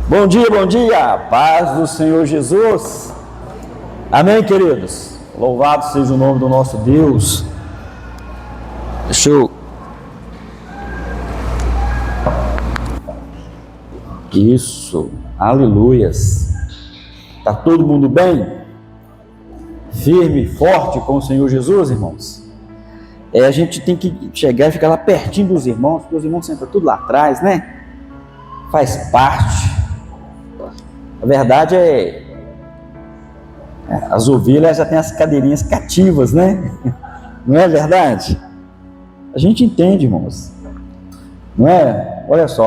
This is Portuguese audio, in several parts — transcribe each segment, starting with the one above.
Bom dia, paz do Senhor Jesus. Amém, queridos? Louvado seja o nome do nosso Deus. Deixa eu... Isso, aleluias. Tá todo mundo bem? Firme, forte com o Senhor Jesus, irmãos? A gente tem que chegar e ficar lá pertinho dos irmãos, porque os irmãos sentam tudo lá atrás, né? Faz parte. A verdade as ovelhas já têm as cadeirinhas cativas, né? Não é verdade? A gente entende, irmãos. Não é? Olha só,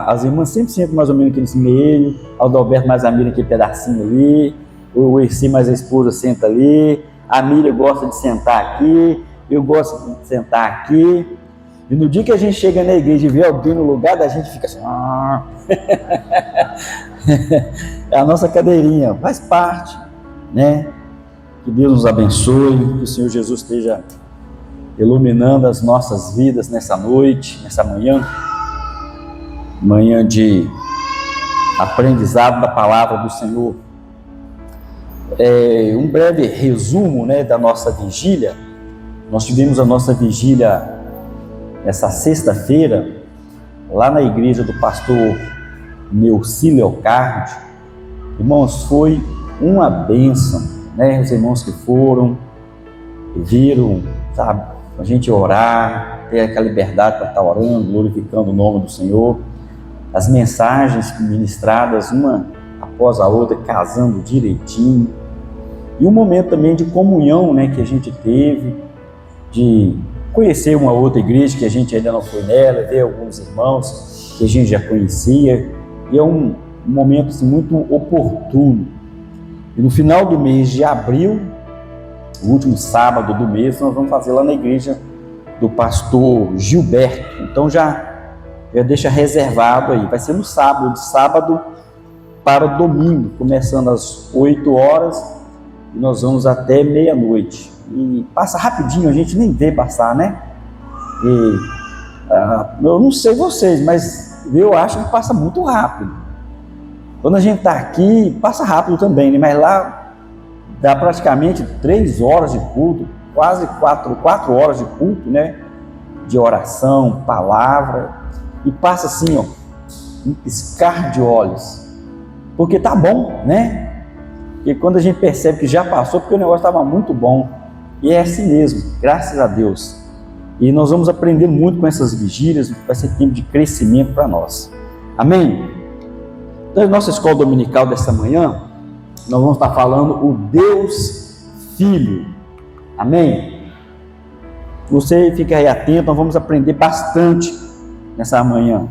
as irmãs sempre sentam mais ou menos aqui nesse meio, o Adalberto mais a Miriam aquele pedacinho ali, o Erci mais a esposa senta ali, a Miriam gosta de sentar aqui, eu gosto de sentar aqui. E no dia que a gente chega na igreja e vê alguém no lugar da gente, fica assim... É a nossa cadeirinha, faz parte, né? Que Deus nos abençoe, que o Senhor Jesus esteja iluminando as nossas vidas nessa noite, nessa manhã de aprendizado da palavra do Senhor. Um breve resumo, né, da nossa vigília. Nós tivemos a nossa vigília essa sexta-feira lá na igreja do pastor Neuci Leocardi. Irmãos, foi uma bênção, né? Os irmãos que foram viram, sabe, a gente orar, ter aquela liberdade para estar orando, glorificando o nome do Senhor, as mensagens ministradas uma após a outra, casando direitinho, e um momento também de comunhão, né, que a gente teve, de conhecer uma outra igreja que a gente ainda não foi nela, ver alguns irmãos que a gente já conhecia, e é um momento assim, muito oportuno. E no final do mês de abril, o último sábado do mês, nós vamos fazer lá na igreja do pastor Gilberto. Então já deixa reservado aí, vai ser no sábado, de sábado para domingo, começando às 8 horas e nós vamos até meia-noite. E passa rapidinho, a gente nem vê passar, né? Eu não sei vocês, mas eu acho que passa muito rápido. Quando a gente está aqui, passa rápido também, né? Mas lá dá praticamente 3 horas de culto, quase 4 horas de culto, né? De oração, palavra, e passa assim, ó, um piscar de olhos, porque tá bom, né? E quando a gente percebe que já passou, porque o negócio estava muito bom, e é assim mesmo, graças a Deus. E nós vamos aprender muito com essas vigílias, vai ser tempo de crescimento para nós. Amém? Então, na nossa escola dominical desta manhã, nós vamos estar falando o Deus Filho. Amém? Você fica aí atento, nós vamos aprender bastante nessa manhã.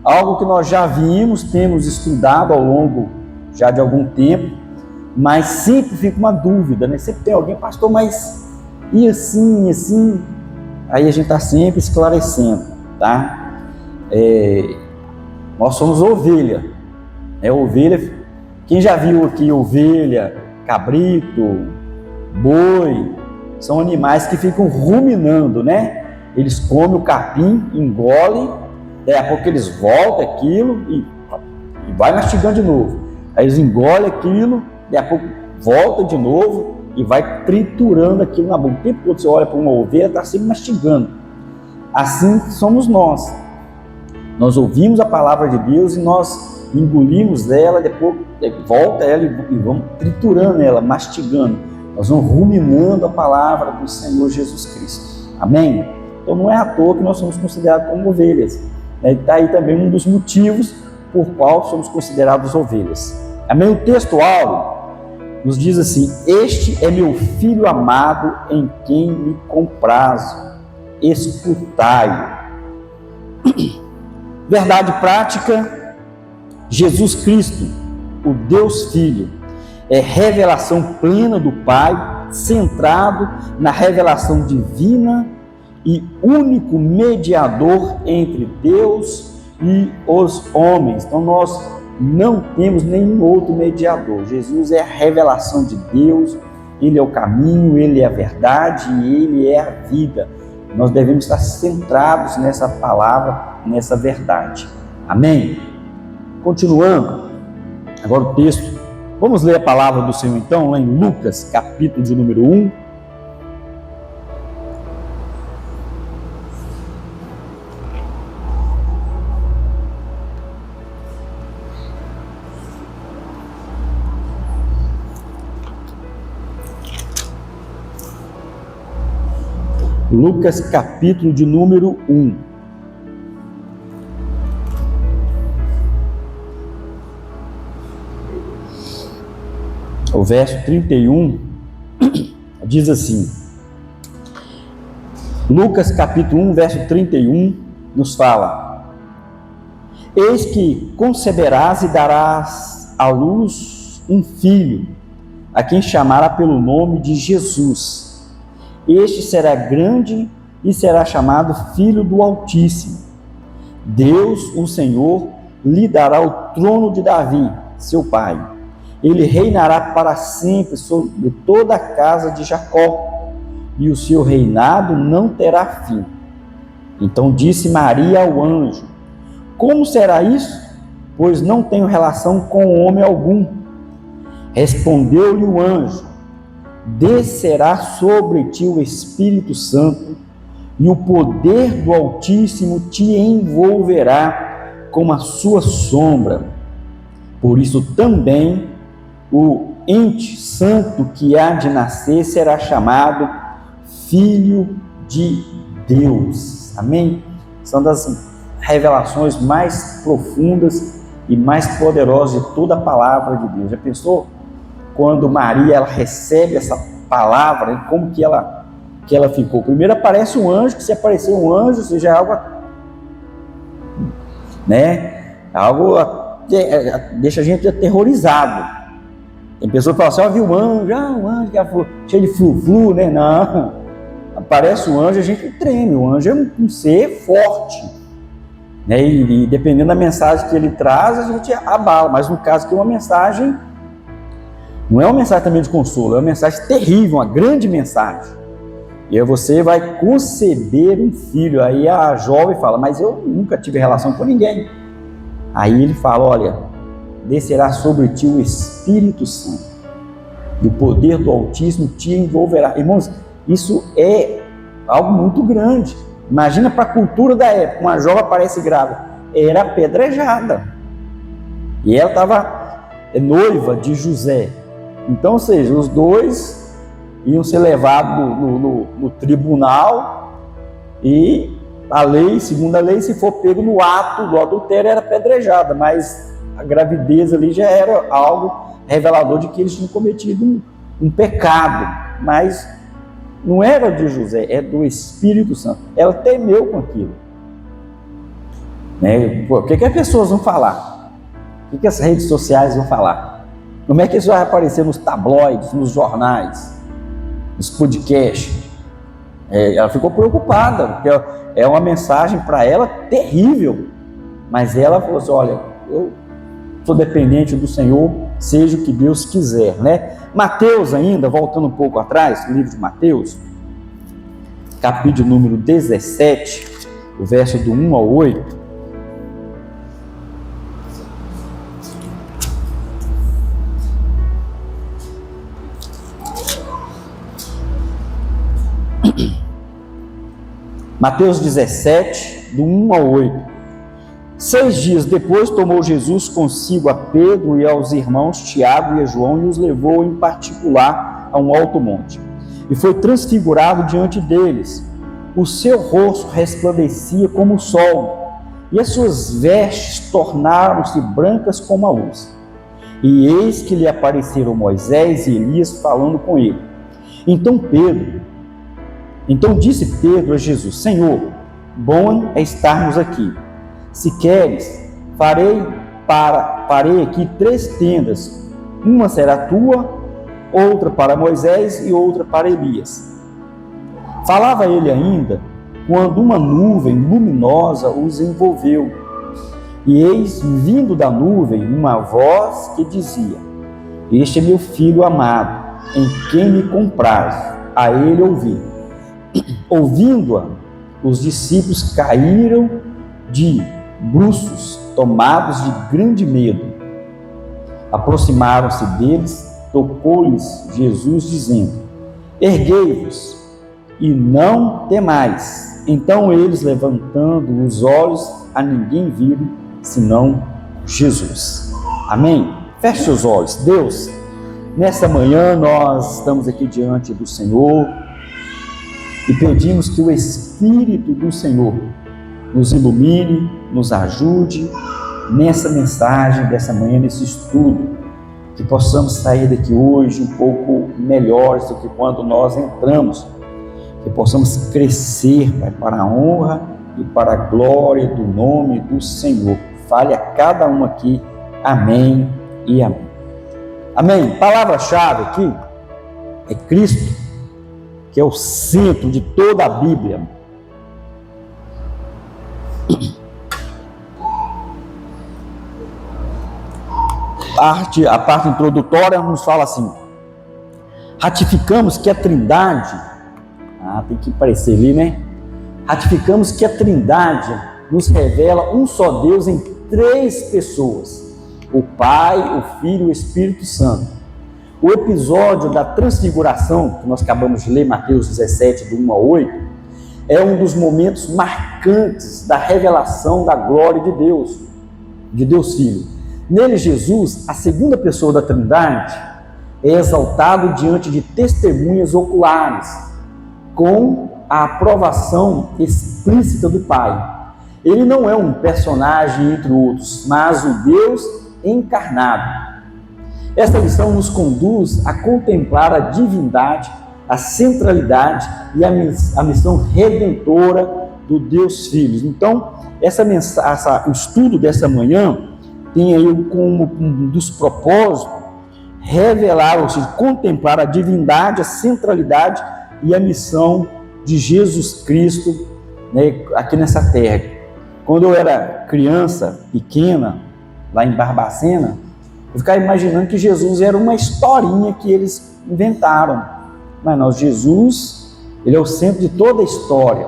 Algo que nós já vimos, temos estudado ao longo já de algum tempo, mas sempre fica uma dúvida, né? Sempre tem alguém, pastor, mas e assim, e assim? Aí a gente está sempre esclarecendo, tá? Nós somos ovelha. Ovelha, quem já viu aqui ovelha, cabrito, boi, são animais que ficam ruminando, né? Eles comem o capim, engolem, daí a pouco eles voltam aquilo e vai mastigando de novo. Aí eles engolem aquilo, daí a pouco volta de novo e vai triturando aquilo na boca. O tempo todo você olha para uma ovelha, está sempre mastigando. Assim somos nós. Nós ouvimos a palavra de Deus e nós engolimos ela, depois volta ela e vamos triturando ela, mastigando. Nós vamos ruminando a palavra do Senhor Jesus Cristo. Amém? Então não é à toa que nós somos considerados como ovelhas. Está aí também um dos motivos por qual somos considerados ovelhas. Amém? O texto áureo nos diz assim: este é meu filho amado em quem me comprazo, escutai-o. Verdade prática: Jesus Cristo, o Deus Filho, é revelação plena do Pai, centrado na revelação divina e único mediador entre Deus e os homens. Então nós não temos nenhum outro mediador. Jesus é a revelação de Deus, Ele é o caminho, Ele é a verdade e Ele é a vida. Nós devemos estar centrados nessa palavra, nessa verdade. Amém? Continuando, agora o texto, vamos ler a palavra do Senhor então, lá em Lucas, capítulo de número 1. Lucas, capítulo de número 1. O verso 31 diz assim: Lucas, capítulo 1, verso 31, nos fala: Eis que conceberás e darás à luz um filho, a quem chamará pelo nome de Jesus. Este será grande e será chamado Filho do Altíssimo. Deus, o Senhor, lhe dará o trono de Davi, seu pai. Ele reinará para sempre sobre toda a casa de Jacó, e o seu reinado não terá fim. Então disse Maria ao anjo: Como será isso? Pois não tenho relação com homem algum. Respondeu-lhe o anjo: Descerá sobre ti o Espírito Santo, e o poder do Altíssimo te envolverá com a sua sombra. Por isso também o ente santo que há de nascer será chamado Filho de Deus. Amém? São das revelações mais profundas e mais poderosas de toda a palavra de Deus. Já pensou? Quando Maria ela recebe essa palavra, como que ela ficou? Primeiro aparece um anjo, que se aparecer um anjo, ou seja, algo, né? Algo deixa a gente aterrorizado. Tem pessoas que falam assim: viu um anjo que é cheio de flu-flu, né? Não, aparece um anjo, a gente treme. O anjo é um ser forte, né? E dependendo da mensagem que ele traz, a gente abala. Mas no caso que é uma mensagem, não é uma mensagem também de consolo, é uma mensagem terrível, uma grande mensagem. E aí você vai conceber um filho. Aí a jovem fala: mas eu nunca tive relação com ninguém. Aí ele fala: olha, descerá sobre ti o Espírito Santo, e o poder do Altíssimo te envolverá. Irmãos, isso é algo muito grande. Imagina para a cultura da época, uma jovem aparece grávida, era apedrejada. E ela estava noiva de José. Então, ou seja, os dois iam ser levados no tribunal, e a lei, segundo a lei, se for pego no ato do adultério, era apedrejada, mas a gravidez ali já era algo revelador de que eles tinham cometido um pecado, mas não era de José, é do Espírito Santo. Ela temeu com aquilo, né? O que as pessoas vão falar? O que as redes sociais vão falar? Como é que isso vai aparecer nos tabloides, nos jornais, nos podcasts? Ela ficou preocupada, porque é uma mensagem para ela terrível, mas ela falou assim: olha, eu sou dependente do Senhor, seja o que Deus quiser, né? Mateus ainda, voltando um pouco atrás, o livro de Mateus, capítulo número 17, o verso do 1 ao 8, Mateus 17, do 1 ao 8. 6 dias depois tomou Jesus consigo a Pedro e aos irmãos Tiago e a João e os levou em particular a um alto monte. E foi transfigurado diante deles. O seu rosto resplandecia como o sol, e as suas vestes tornaram-se brancas como a luz. E eis que lhe apareceram Moisés e Elias falando com ele. Então disse Pedro a Jesus: Senhor, bom é estarmos aqui. Se queres, farei aqui 3 tendas. Uma será tua, outra para Moisés e outra para Elias. Falava ele ainda, quando uma nuvem luminosa os envolveu. E eis, vindo da nuvem, uma voz que dizia: Este é meu filho amado, em quem me compraz, a ele ouvi. Ouvindo-a, os discípulos caíram de bruscos, tomados de grande medo. Aproximaram-se deles, tocou-lhes Jesus, dizendo: erguei-vos e não temais. Então eles, levantando os olhos, a ninguém viram, senão Jesus. Amém? Feche seus olhos. Deus, nessa manhã nós estamos aqui diante do Senhor e pedimos que o Espírito do Senhor nos ilumine, nos ajude nessa mensagem dessa manhã, nesse estudo, que possamos sair daqui hoje um pouco melhores do que quando nós entramos, que possamos crescer, Pai, para a honra e para a glória do nome do Senhor. Fale a cada um aqui, amém e amém. Amém. Palavra-chave aqui é Cristo, que é o centro de toda a Bíblia. A parte introdutória nos fala assim: ratificamos que a Trindade, tem que aparecer ali, né? Ratificamos que a Trindade nos revela um só Deus em 3 pessoas: o Pai, o Filho e o Espírito Santo. O episódio da transfiguração, que nós acabamos de ler, Mateus 17, do 1 a 8, é um dos momentos marcantes da revelação da glória de Deus Filho. Nele, Jesus, a segunda pessoa da Trindade, é exaltado diante de testemunhas oculares, com a aprovação explícita do Pai. Ele não é um personagem entre outros, mas o Deus encarnado. Esta lição nos conduz a contemplar a divindade, a centralidade e a missão redentora do Deus Filho. Então, o estudo dessa manhã tem aí como um dos propósitos revelar, ou seja, contemplar a divindade, a centralidade e a missão de Jesus Cristo, né, aqui nessa terra. Quando eu era criança, pequena, lá em Barbacena, eu ficava imaginando que Jesus era uma historinha que eles inventaram. Mas não, Jesus, ele é o centro de toda a história.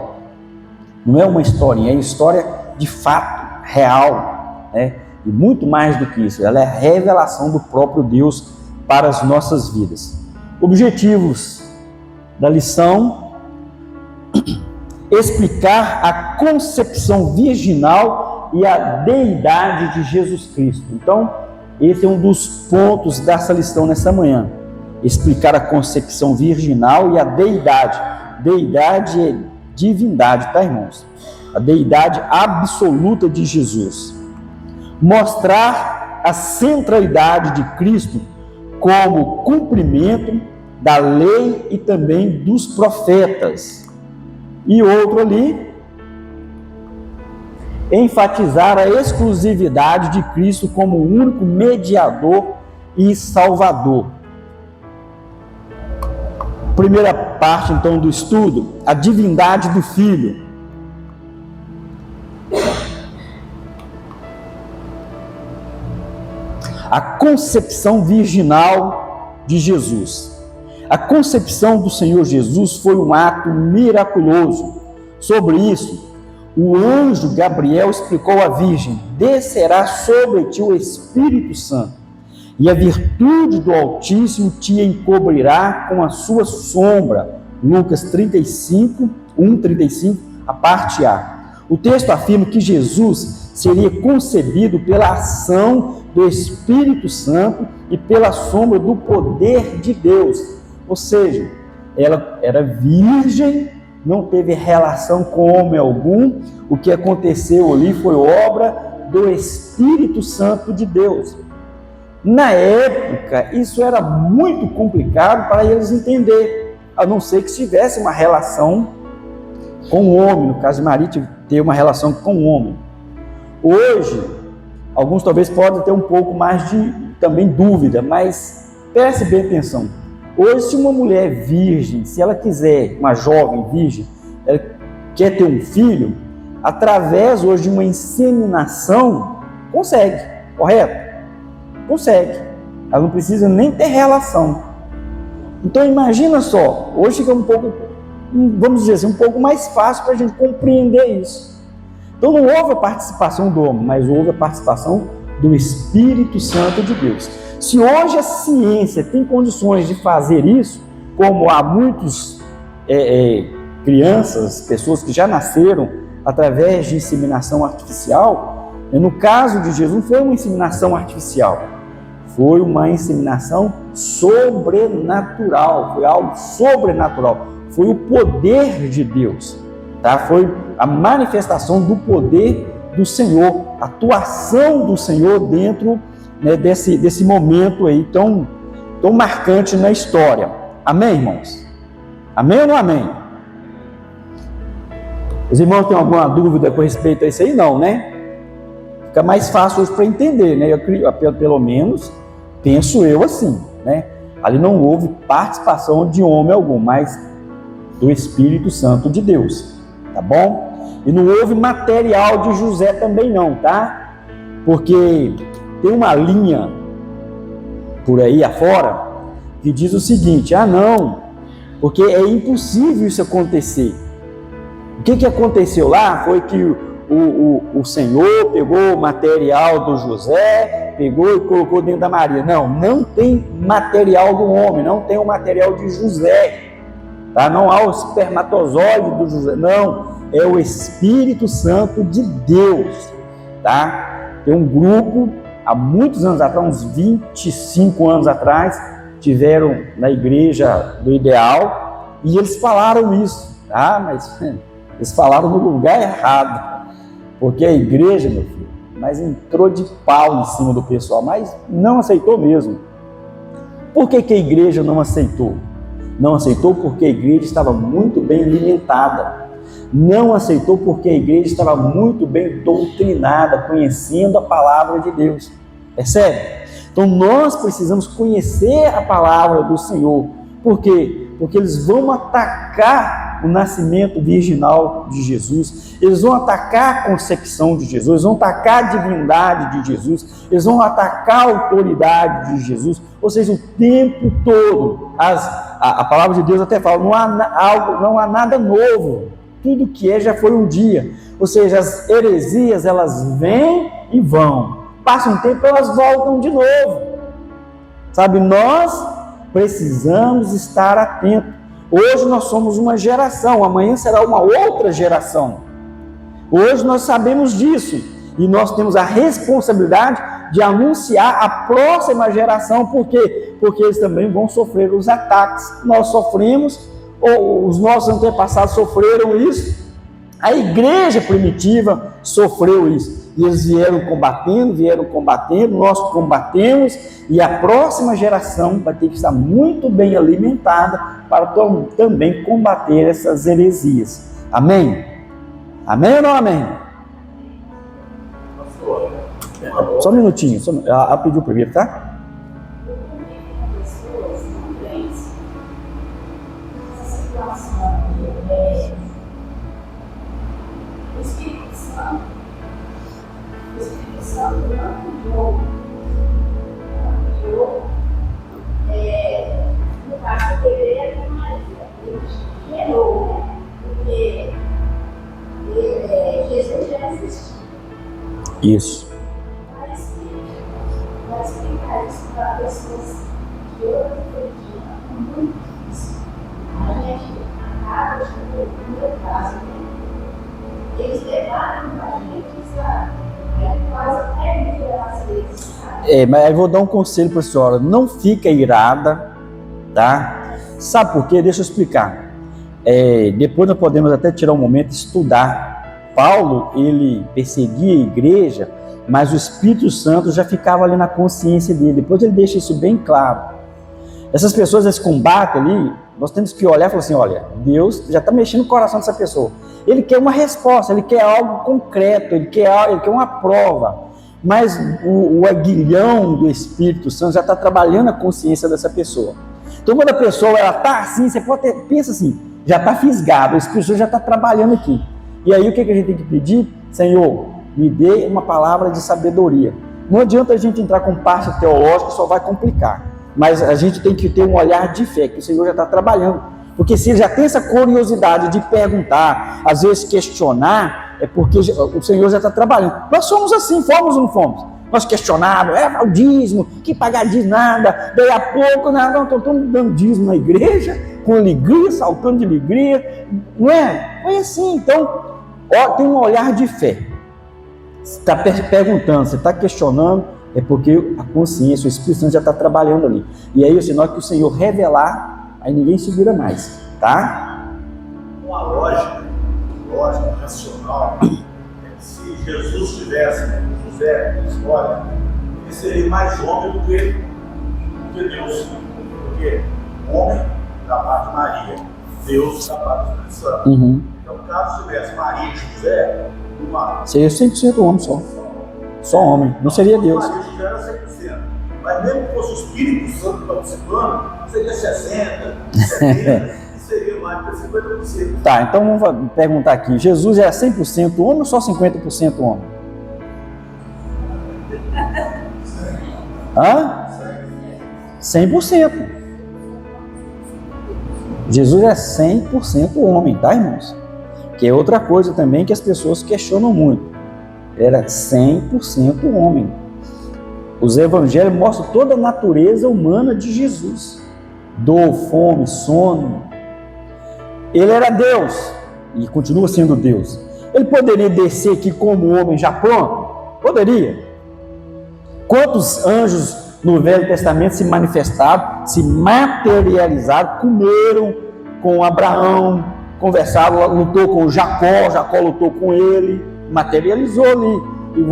Não é uma historinha, é história de fato, real, né? E muito mais do que isso, ela é a revelação do próprio Deus para as nossas vidas. Objetivos da lição: explicar a concepção virginal e a deidade de Jesus Cristo. Então, esse é um dos pontos dessa lição nessa manhã. Explicar a concepção virginal e a deidade. Deidade é divindade, tá, irmãos? A deidade absoluta de Jesus. Mostrar a centralidade de Cristo como cumprimento da lei e também dos profetas. E outro ali, enfatizar a exclusividade de Cristo como o único mediador e salvador. Primeira parte, então, do estudo: a divindade do Filho. A concepção virginal de Jesus. A concepção do Senhor Jesus foi um ato miraculoso. Sobre isso, o anjo Gabriel explicou à Virgem: descerá sobre ti o Espírito Santo, e a virtude do Altíssimo te encobrirá com a sua sombra. Lucas 35, 1:35, a parte A. O texto afirma que Jesus seria concebido pela ação do Espírito Santo e pela sombra do poder de Deus. Ou seja, ela era virgem, não teve relação com homem algum. O que aconteceu ali foi obra do Espírito Santo de Deus. Na época, isso era muito complicado para eles entenderem, a não ser que tivesse uma relação com o homem. No caso de Maria, ter uma relação com o homem. Hoje, alguns talvez podem ter um pouco mais de também dúvida, mas preste bem atenção. Hoje, se uma mulher virgem, se ela quiser, uma jovem virgem, ela quer ter um filho, através hoje de uma inseminação, consegue, correto? Consegue. Ela não precisa nem ter relação. Então imagina só, hoje fica um pouco, vamos dizer assim, um pouco mais fácil para a gente compreender isso. Então não houve a participação do homem, mas houve a participação do Espírito Santo de Deus. Se hoje a ciência tem condições de fazer isso, como há muitos crianças, pessoas que já nasceram através de inseminação artificial, no caso de Jesus não foi uma inseminação artificial, foi uma inseminação sobrenatural, foi algo sobrenatural, foi o poder de Deus, tá? Foi a manifestação do poder do Senhor, a atuação do Senhor dentro, né, desse momento aí tão marcante na história. Amém, irmãos? Amém ou não amém? Os irmãos têm alguma dúvida com respeito a isso aí? Não, né? Fica mais fácil hoje para entender, né? Pelo menos penso eu assim, né? Ali não houve participação de homem algum, mas do Espírito Santo de Deus, tá bom? E não houve material de José também não, tá? Porque tem uma linha por aí afora que diz o seguinte: ah não, porque é impossível isso acontecer. O que aconteceu lá foi que o Senhor pegou o material do José, pegou e colocou dentro da Maria. Não tem material do homem, não tem o material de José, tá? Não há o espermatozoide do José, não, é o Espírito Santo de Deus, tá? Tem um grupo, há muitos anos atrás, uns 25 anos atrás, tiveram na igreja do Ideal, e eles falaram isso, tá? Mas eles falaram no lugar errado, porque a igreja, meu filho, mas entrou de pau em cima do pessoal, mas não aceitou mesmo. Por que a igreja não aceitou? Não aceitou porque a igreja estava muito bem alimentada. Não aceitou porque a igreja estava muito bem doutrinada, conhecendo a palavra de Deus. Percebe? Então nós precisamos conhecer a palavra do Senhor. Por quê? Porque eles vão atacar o nascimento virginal de Jesus, eles vão atacar a concepção de Jesus, eles vão atacar a divindade de Jesus, eles vão atacar a autoridade de Jesus, ou seja, o tempo todo. A palavra de Deus até fala, não há nada novo, tudo que já foi um dia, ou seja, as heresias elas vêm e vão, passa um tempo elas voltam de novo, sabe? Nós precisamos estar atentos. Hoje nós somos uma geração, amanhã será uma outra geração. Hoje nós sabemos disso e nós temos a responsabilidade de anunciar a próxima geração. Por quê? Porque eles também vão sofrer os ataques. Nós sofremos, ou os nossos antepassados sofreram isso, a igreja primitiva sofreu isso. E eles vieram combatendo, nós combatemos, e a próxima geração vai ter que estar muito bem alimentada para também combater essas heresias. Amém? Amém ou não amém? Só um minutinho, ela pediu primeiro, tá? No caso do bebê, ele gerou, né? Porque Jesus já existia. Isso. Mas para explicar isso para pessoas que hoje acreditam, é muito difícil. A gente acaba de ver, no meu caso, né? Eles levaram para a gente, sabe? Quase até mil às vezes, sabe? Mas eu vou dar um conselho para a senhora, não fica irada, tá? Sabe por quê? Deixa eu explicar. Depois nós podemos até tirar um momento e estudar. Paulo, ele perseguia a igreja, mas o Espírito Santo já ficava ali na consciência dele. Depois ele deixa isso bem claro. Essas pessoas, esse combate ali, nós temos que olhar e falar assim, olha, Deus já está mexendo no coração dessa pessoa. Ele quer uma resposta, ele quer algo concreto, ele quer uma prova. Mas o aguilhão do Espírito Santo já está trabalhando a consciência dessa pessoa. Então quando a pessoa está assim, você pensa assim, já está fisgado, o Espírito Santo já está trabalhando aqui. E aí o que a gente tem que pedir? Senhor, me dê uma palavra de sabedoria. Não adianta a gente entrar com parte teológica, só vai complicar. Mas a gente tem que ter um olhar de fé, que o Senhor já está trabalhando. Porque se ele já tem essa curiosidade de perguntar, às vezes questionar, é porque o Senhor já está trabalhando. Nós somos assim, fomos ou não fomos? Nós questionávamos, o dízimo, que pagar dízimo nada, daí a pouco, não, estamos dando dízimo na igreja, com alegria, saltando de alegria, não é? Foi assim. Então, tem um olhar de fé. Você está perguntando, você está questionando, é porque a consciência, o Espírito Santo já está trabalhando ali. E aí, na hora que o Senhor revelar, aí ninguém segura mais, tá? Uma lógica racional, se Jesus tivesse José na história, ele seria mais homem do que Deus. Porque homem da parte de Maria, Deus da parte do Espírito Santo. Então, caso tivesse Maria e José, seria 100% homem só homem, não seria Deus. Maria e José era 100%. Mas mesmo que fosse o Espírito Santo participando, seria 60%, 70%, e seria mais de 50%. Tá, então vamos perguntar aqui, Jesus era 100% homem ou só 50% homem? Hã? 100%. Jesus é 100% homem, tá, irmãos? Que é outra coisa também que as pessoas questionam muito. Era 100% homem. Os evangelhos mostram toda a natureza humana de Jesus. Dor, fome, sono. Ele era Deus e continua sendo Deus. Ele poderia descer aqui como homem já pronto? Poderia. Quantos anjos no Velho Testamento se manifestaram, se materializaram, comeram com Abraão, conversaram, lutou com Jacó lutou com ele, materializou ali. E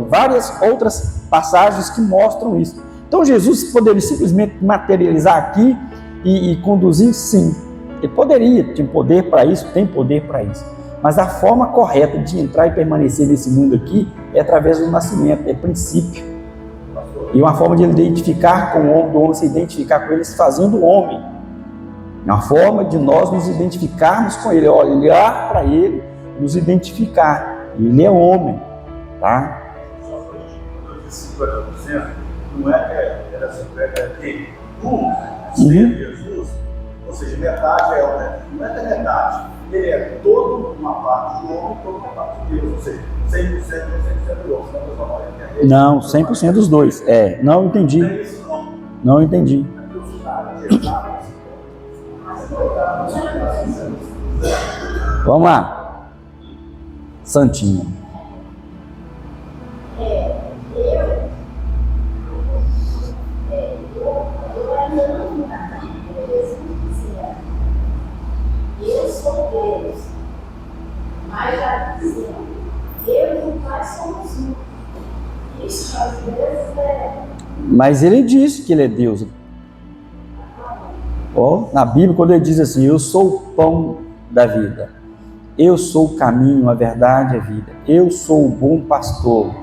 várias outras passagens que mostram isso. Então Jesus poderia simplesmente materializar aqui e conduzir? Sim. Ele poderia, tinha poder para isso, tem poder para isso. Mas a forma correta de entrar e permanecer nesse mundo aqui é através do nascimento, é princípio. E uma forma de identificar com o homem, do homem se identificar com ele, se fazendo homem. Uma forma de nós nos identificarmos com ele, olhar para ele, nos identificar. Ele é homem, tá? Só que quando eu disse 50%, não é que era 50%, tem ser Jesus, ou seja, metade é homem, não é que é metade, ele é toda uma parte de homem e toda uma parte de Deus, ou seja, 100% do homem. Não, 100% dos dois. Não entendi. Não entendi. Vamos lá. Santinho. Eu sou Deus, mas já dizendo, Deus e o Pai somos um. Isso às vezes Mas ele disse que ele é Deus. Na Bíblia, quando ele diz assim, eu sou o pão da vida, eu sou o caminho, a verdade e a vida, eu sou o bom pastor.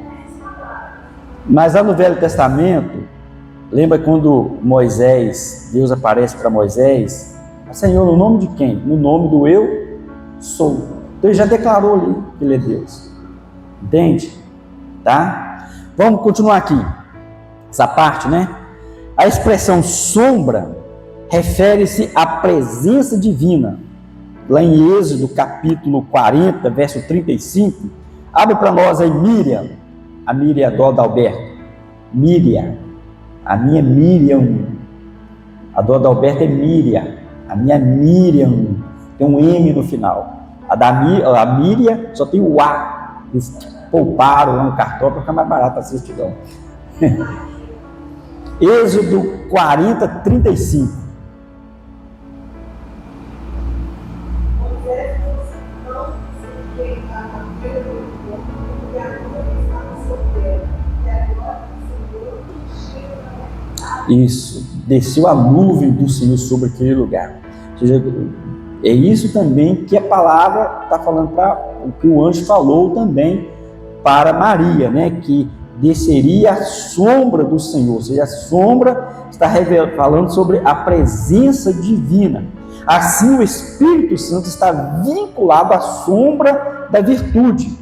Mas lá no Velho Testamento, lembra quando Deus aparece para Moisés? Senhor, no nome de quem? No nome do eu sou. Então ele já declarou ali que ele é Deus. Entende? Tá? Vamos continuar aqui. Essa parte, né? A expressão sombra refere-se à presença divina. Lá em Êxodo, capítulo 40, verso 35. Abre para nós aí Miriam. A Miriam do Adalberto. Miriam. A minha Miriam. A do Adalberto é Miriam. A minha Miriam tem um M no final. A Miriam só tem o A. Eles pouparam lá no cartão para ficar mais barato a certidão. Êxodo 40, 35. Isso, desceu a nuvem do Senhor sobre aquele lugar. Ou seja, é isso também que a palavra está falando, para o que o anjo falou também para Maria, né? Que desceria a sombra do Senhor. Ou seja, a sombra está falando sobre a presença divina. Assim, o Espírito Santo está vinculado à sombra da virtude,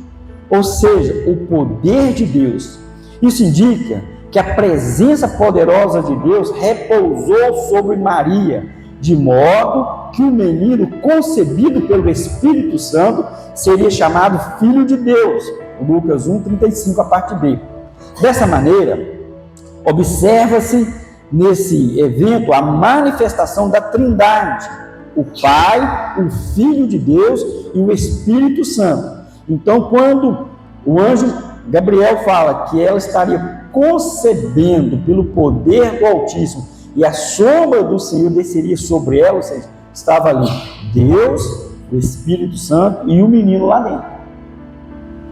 ou seja, o poder de Deus. Isso indica que a presença poderosa de Deus repousou sobre Maria, de modo que o menino concebido pelo Espírito Santo seria chamado Filho de Deus. Lucas 1:35, a parte B. Dessa maneira, observa-se nesse evento a manifestação da Trindade, o Pai, o Filho de Deus e o Espírito Santo. Então, quando o anjo Gabriel fala que ela estaria concebendo pelo poder do Altíssimo e a sombra do Senhor desceria sobre ela, ou seja, estava ali Deus, o Espírito Santo e o menino lá dentro.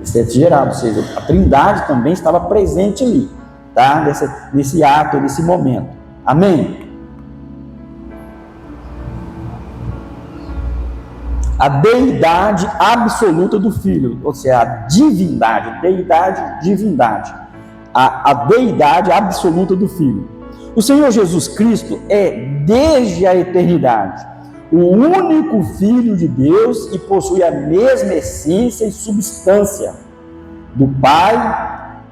Isso é gerado, ou seja, a Trindade também estava presente ali, tá? Nesse ato, nesse momento. Amém? A deidade absoluta do Filho, ou seja, a divindade, deidade, divindade, a deidade absoluta do Filho. O Senhor Jesus Cristo é, desde a eternidade, o único Filho de Deus e possui a mesma essência e substância do Pai,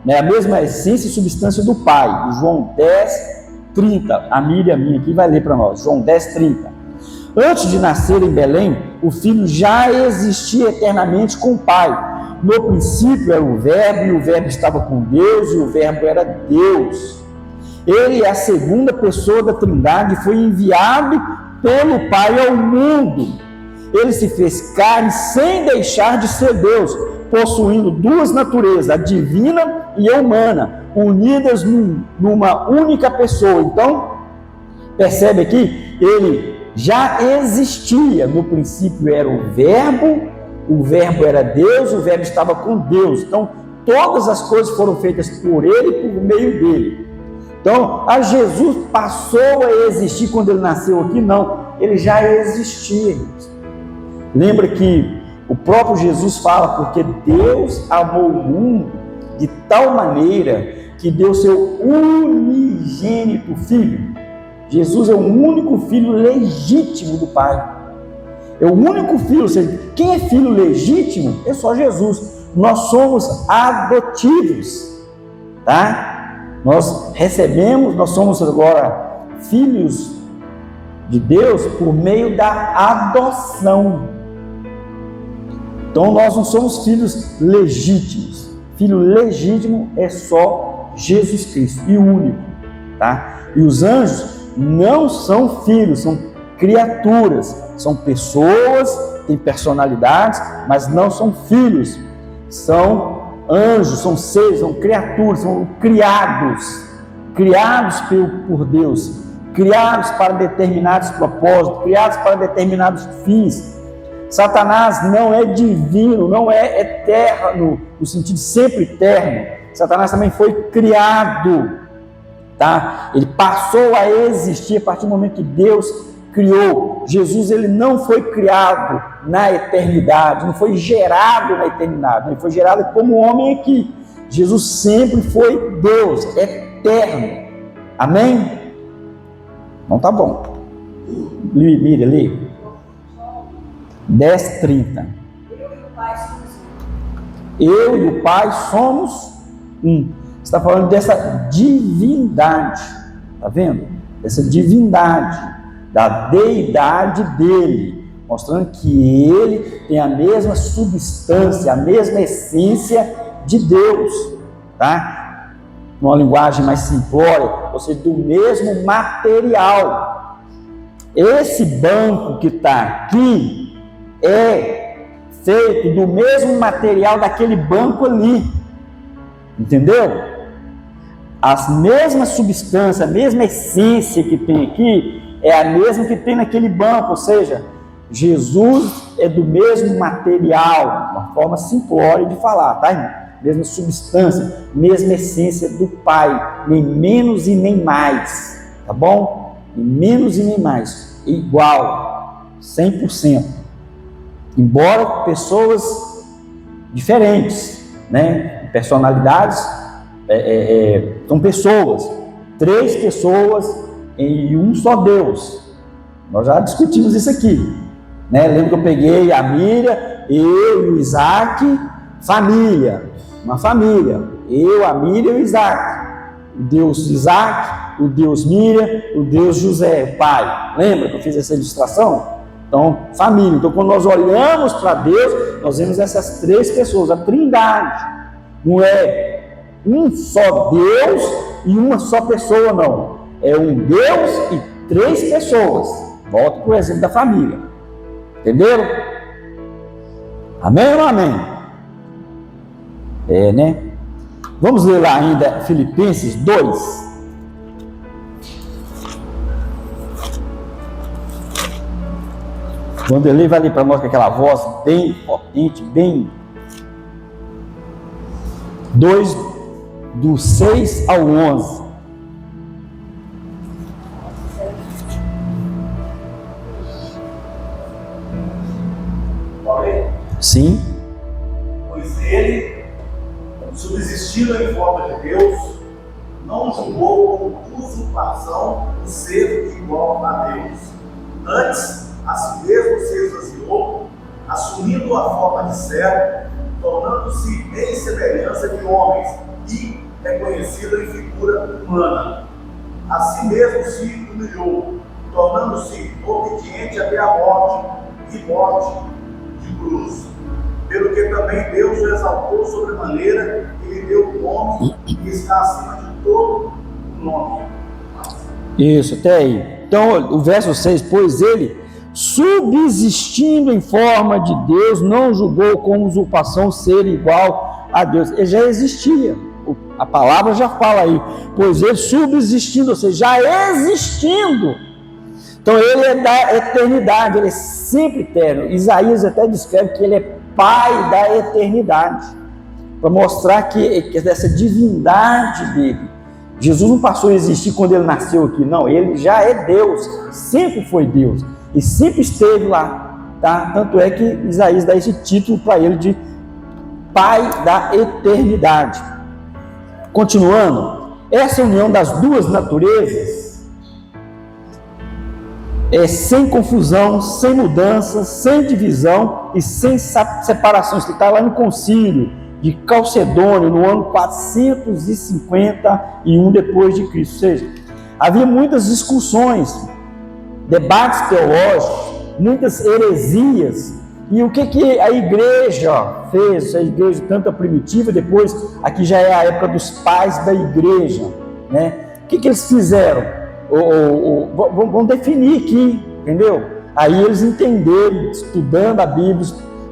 né? A mesma essência e substância do Pai. João 10:30, a Miriam aqui vai ler para nós, João 10:30. Antes de nascer em Belém, o Filho já existia eternamente com o Pai. No princípio era o Verbo, e o Verbo estava com Deus, e o Verbo era Deus. Ele é a segunda pessoa da Trindade, foi enviado pelo Pai ao mundo. Ele se fez carne sem deixar de ser Deus, possuindo duas naturezas, a divina e a humana, unidas numa única pessoa. Então, percebe aqui, ele já existia. No princípio era o Verbo era Deus, o Verbo estava com Deus. Então, todas as coisas foram feitas por ele e por meio dele. Então, a Jesus passou a existir quando ele nasceu aqui? Não, ele já existia. Lembra que o próprio Jesus fala, porque Deus amou o mundo de tal maneira que deu seu unigênito Filho. Jesus é o único filho legítimo do Pai. É o único filho, ou seja, quem é filho legítimo é só Jesus. Nós somos adotivos, tá? Nós somos agora filhos de Deus por meio da adoção. Então nós não somos filhos legítimos. Filho legítimo é só Jesus Cristo, e o único, tá? E os anjos não são filhos, são criaturas, são pessoas, têm personalidades, mas não são filhos, são anjos, são seres, são criaturas, são criados por Deus, criados para determinados propósitos, criados para determinados fins. Satanás não é divino, não é eterno, no sentido de sempre eterno. Satanás também foi criado, tá? Ele passou a existir a partir do momento que Deus criou. Jesus, ele não foi criado na eternidade, não foi gerado na eternidade, ele foi gerado como homem aqui. Jesus sempre foi Deus, eterno. Amém? Então tá bom. Mira ali. 10:30. Eu e o Pai somos um. Está falando dessa divindade, tá vendo? Essa divindade, da deidade dele, mostrando que ele tem a mesma substância, a mesma essência de Deus, tá? Numa linguagem mais simplória, ou seja, do mesmo material. Esse banco que está aqui é feito do mesmo material daquele banco ali, entendeu? As mesmas substâncias, a mesma essência que tem aqui é a mesma que tem naquele banco, ou seja, Jesus é do mesmo material, uma forma simplória de falar, tá, irmão? Mesma substância, mesma essência do Pai, nem menos e nem mais, tá bom? Nem menos e nem mais, igual, 100%. Embora pessoas diferentes, né? Personalidades, são pessoas, 3 pessoas em um só Deus. Nós já discutimos isso aqui, né? Lembra que eu peguei a Miriam, eu e o Isaac, família, uma família, eu, a Miriam e o Isaac, o Deus Isaac, o Deus Miriam, o Deus José, o pai. Lembra que eu fiz essa ilustração? Então, família. Então, quando nós olhamos para Deus, nós vemos essas três pessoas, a Trindade. Não é um só Deus e uma só pessoa, não. É um Deus e três pessoas. Volto para o exemplo da família. Entenderam? Amém ou não amém? É, né? Vamos ler lá ainda Filipenses 2. Quando ele vai ler para nós com aquela voz bem potente, bem... 2, do 6 ao 11. Sim. Pois ele, subsistindo em forma de Deus, não julgou com usurpação o ser igual a Deus. Antes, a si mesmo se esvaziou, assumindo a forma de servo, tornando-se em semelhança de homens e reconhecido em figura humana. A si mesmo se humilhou, tornando-se obediente até a morte e morte de cruz. Pelo que também Deus o exaltou sobremaneira e lhe deu o nome que está acima de todo o nome. Isso, até aí. Então, o verso 6, pois ele, subsistindo em forma de Deus, não julgou com usurpação ser igual a Deus. Ele já existia. A palavra já fala aí. Pois ele subsistindo, ou seja, já existindo. Então ele é da eternidade, ele é sempre eterno. Isaías até descreve que ele é Pai da eternidade, para mostrar que dessa divindade dele. Jesus não passou a existir quando ele nasceu aqui, não, ele já é Deus, sempre foi Deus, e sempre esteve lá, tá? Tanto é que Isaías dá esse título para ele de Pai da eternidade. Continuando, essa união das duas naturezas é sem confusão, sem mudança, sem divisão e sem separação. Isso está lá no concílio de Calcedônia, no ano 451 depois de Cristo. Ou seja, havia muitas discussões, debates teológicos, muitas heresias. E o que a igreja fez? A igreja, tanto a primitiva, depois aqui já é a época dos pais da igreja, né? O que eles fizeram? Vão definir aqui, entendeu? Aí eles entenderam, estudando a Bíblia,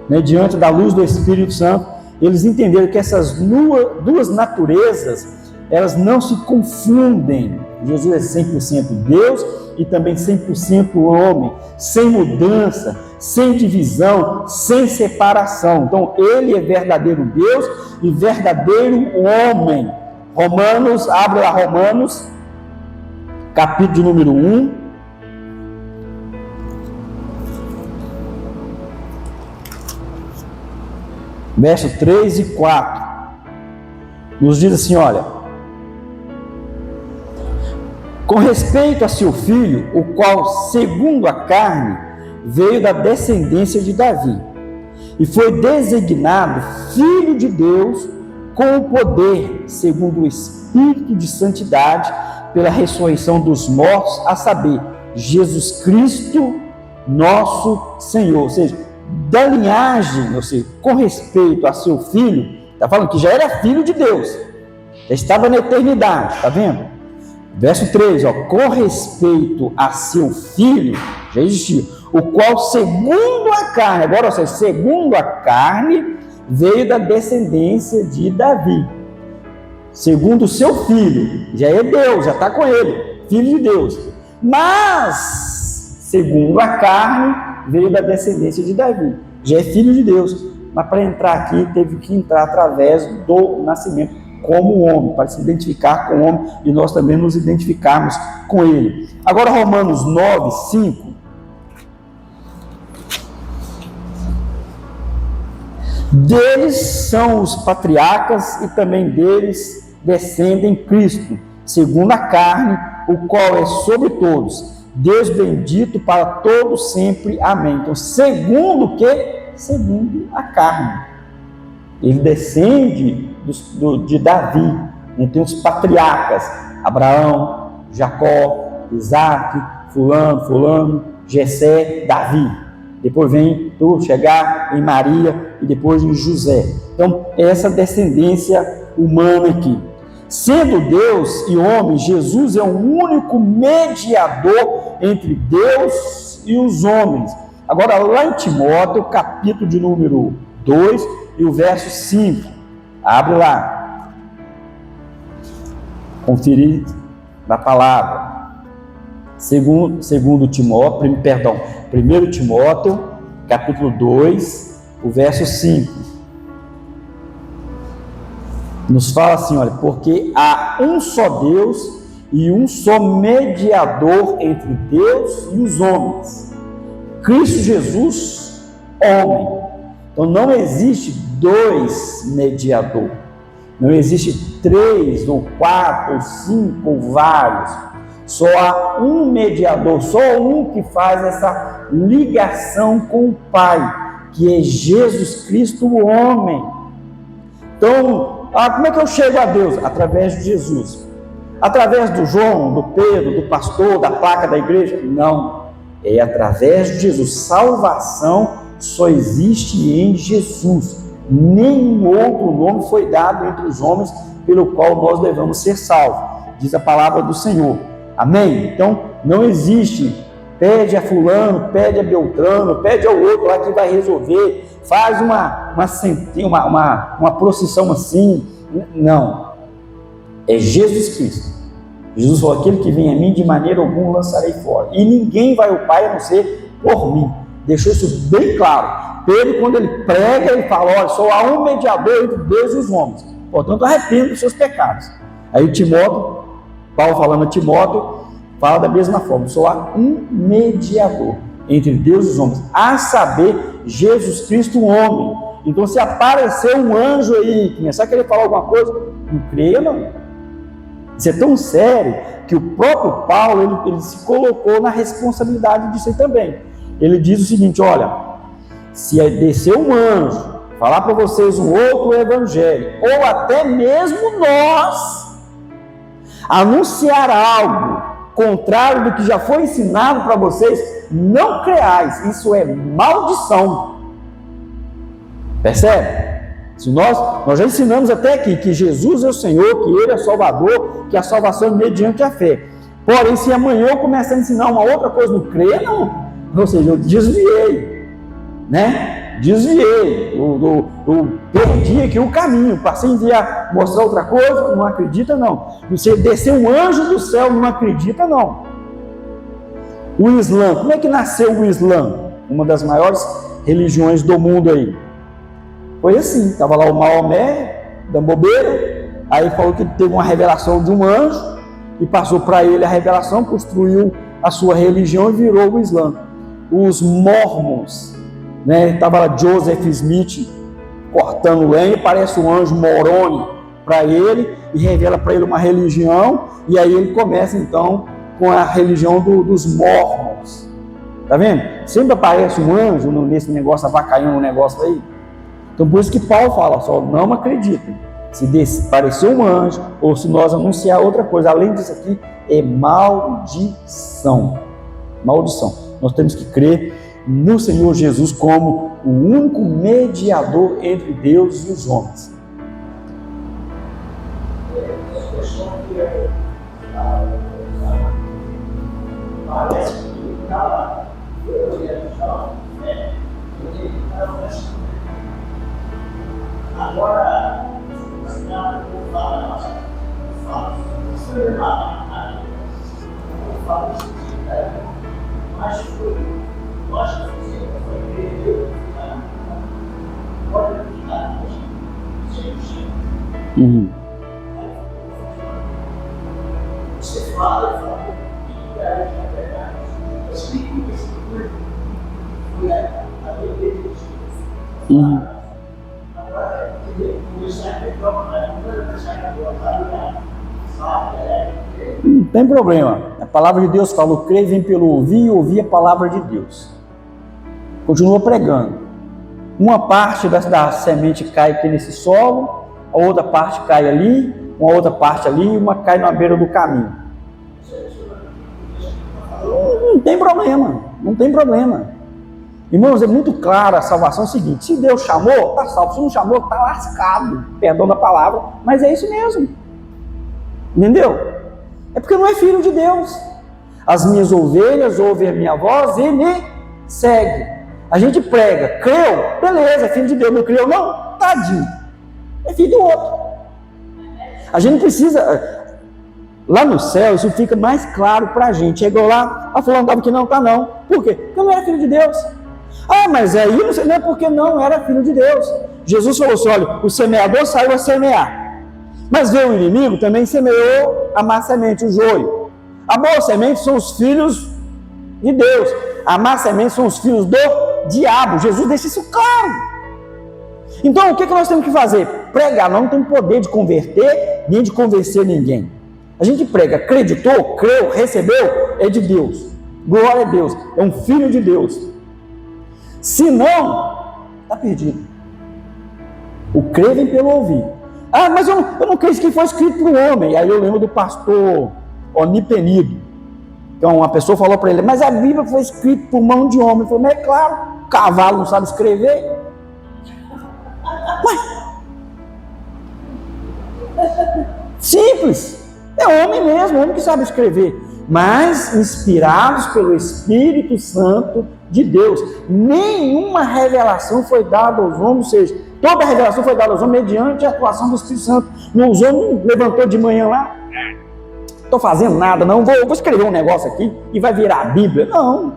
né, diante da luz do Espírito Santo, eles entenderam que essas duas naturezas, elas não se confundem. Jesus é 100% Deus e também 100% homem, sem mudança, sem divisão, sem separação. Então ele é verdadeiro Deus e verdadeiro homem. Romanos, abre lá Romanos, capítulo número 1, verso 3 e 4, nos diz assim, olha: com respeito a seu filho, o qual, segundo a carne, veio da descendência de Davi, e foi designado Filho de Deus com o poder, segundo o Espírito de santidade, pela ressurreição dos mortos, a saber, Jesus Cristo, nosso Senhor. Ou seja, da linhagem, ou seja, com respeito a seu filho, está falando que já era filho de Deus, já estava na eternidade, está vendo? Verso 3, ó, com respeito a seu filho, já existiu, o qual segundo a carne, agora, ou seja, segundo a carne, veio da descendência de Davi. Segundo o seu filho, já é Deus, já está com ele, filho de Deus. Mas, segundo a carne, veio da descendência de Davi, já é filho de Deus. Mas para entrar aqui, teve que entrar através do nascimento como homem, para se identificar com o homem e nós também nos identificarmos com ele. Agora Romanos 9, 5. Deles são os patriarcas e também deles descendem Cristo, segundo a carne, o qual é sobre todos, Deus bendito para todos sempre. Amém. Então, segundo o quê? Segundo a carne. Ele descende de Davi. Tem os patriarcas, Abraão, Jacó, Isaac, fulano, Jessé, Davi. depois vem tu chegar em Maria e depois em José. Então, essa descendência humana aqui. Sendo Deus e homem, Jesus é o único mediador entre Deus e os homens. Agora, lá em Timóteo, capítulo de número 2 e o verso 5. Abre lá. Conferir na palavra. Segundo Timóteo, 1 Timóteo, capítulo 2, o verso 5. Nos fala assim, olha, porque há um só Deus e um só mediador entre Deus e os homens, Cristo Jesus, homem. Então não existe dois mediadores, não existe 3 ou 4 ou 5 ou vários, só há um mediador, só um que faz essa ligação com o Pai, que é Jesus Cristo, o homem. Então, como é que eu chego a Deus? Através de Jesus. Através do João, do Pedro, do pastor, da placa da igreja? Não. É através de Jesus. Salvação só existe em Jesus. Nenhum outro nome foi dado entre os homens pelo qual nós devemos ser salvos. Diz a palavra do Senhor. Amém? Então, não existe. Pede a fulano, pede a Beltrano, pede ao outro lá que vai resolver. Faz uma procissão assim. Não. É Jesus Cristo. Jesus falou, aquele que vem a mim, de maneira alguma lançarei fora. E ninguém vai ao Pai a não ser por mim. Deixou isso bem claro. Pedro, quando ele prega, ele fala, olha, só há um mediador entre Deus e os homens. Portanto, arrependa dos seus pecados. Aí Timóteo, Paulo falando a Timóteo, fala da mesma forma, só há um mediador entre Deus e os homens, a saber, Jesus Cristo, o homem. Então, se aparecer um anjo aí, começar a querer falar alguma coisa, não creia não. Isso é tão sério que o próprio Paulo, ele se colocou na responsabilidade disso aí também. Ele diz o seguinte, olha, se descer um anjo, falar para vocês um outro evangelho, ou até mesmo nós, anunciar algo contrário do que já foi ensinado para vocês, não creais, isso é maldição. Percebe? Se nós já ensinamos até aqui que Jesus é o Senhor, que Ele é o Salvador, que a salvação é mediante a fé. Porém, se amanhã eu começar a ensinar uma outra coisa, não creia não. Ou seja, eu desviei, né? Desviei, eu perdi aqui o caminho, passei a mostrar outra coisa, não acredita não. Você descer um anjo do céu, não acredita não. O Islã, como é que nasceu o Islã? Uma das maiores religiões do mundo aí. Foi assim, estava lá o Maomé, da bobeira, aí falou que teve uma revelação de um anjo, e passou para ele a revelação, construiu a sua religião e virou o Islã. Os Mormons, né? Estava lá Joseph Smith cortando lenha, parece um anjo Moroni para ele e revela para ele uma religião, e aí ele começa então com a religião dos Mormons. Tá vendo? Sempre aparece um anjo nesse negócio, avacalhando um negócio aí. Então por isso que Paulo fala, só não acreditem. Se aparecer um anjo, ou se nós anunciar outra coisa, além disso aqui, é maldição. Maldição. Nós temos que crer no Senhor Jesus como o único mediador entre Deus e os homens. Parece que cada agora, mas foi nós que fizemos, foi Deus, agora você fala, e é verdade. Eu sei que isso foi a beleza de Deus. Agora, começar a pegar não tem problema. A palavra de Deus fala, o crer vem pelo ouvir e ouvir a palavra de Deus. Continua pregando. Uma parte da semente cai aqui nesse solo, a outra parte cai ali, uma outra parte ali e uma cai na beira do caminho. Não tem problema, não tem problema. Irmãos, é muito claro a salvação é o seguinte: se Deus chamou, está salvo. Se não chamou, está lascado. Perdão da palavra, mas é isso mesmo. Entendeu? É porque não é filho de Deus. As minhas ovelhas ouvem a minha voz e me seguem. A gente prega, creu, beleza, é filho de Deus. Não creu, não? Tadinho. É filho do outro. A gente precisa... Lá no céu, isso fica mais claro para a gente. Chegou lá, a fulano estava que não, tá não. Por quê? Porque não era filho de Deus. Ah, mas aí não é porque não era filho de Deus. Jesus falou assim: olha, o semeador saiu a semear, mas veio o inimigo, também semeou a má semente, o joio. A boa semente são os filhos de Deus, a má semente são os filhos do diabo. Jesus deixa isso claro. Então o que nós temos que fazer? Pregar. Nós não temos poder de converter, nem de convencer ninguém. A gente prega, acreditou, creu, recebeu, é de Deus. Glória a Deus, é um filho de Deus. Se não, está perdido. O crer vem pelo ouvir. Ah, mas eu não creio que foi escrito para o homem. Aí eu lembro do pastor Onipenido. Então uma pessoa falou para ele: mas a Bíblia foi escrita por mão de homem. Ele falou: mas é claro, cavalo não sabe escrever. Ué, simples. É homem mesmo, homem que sabe escrever. Mas inspirados pelo Espírito Santo de Deus. Nenhuma revelação foi dada aos homens, ou seja, toda a revelação foi dada aos homens mediante a atuação do Espírito Santo. Não, os homens levantou de manhã lá: estou fazendo nada, não, vou escrever um negócio aqui e vai virar a Bíblia. Não.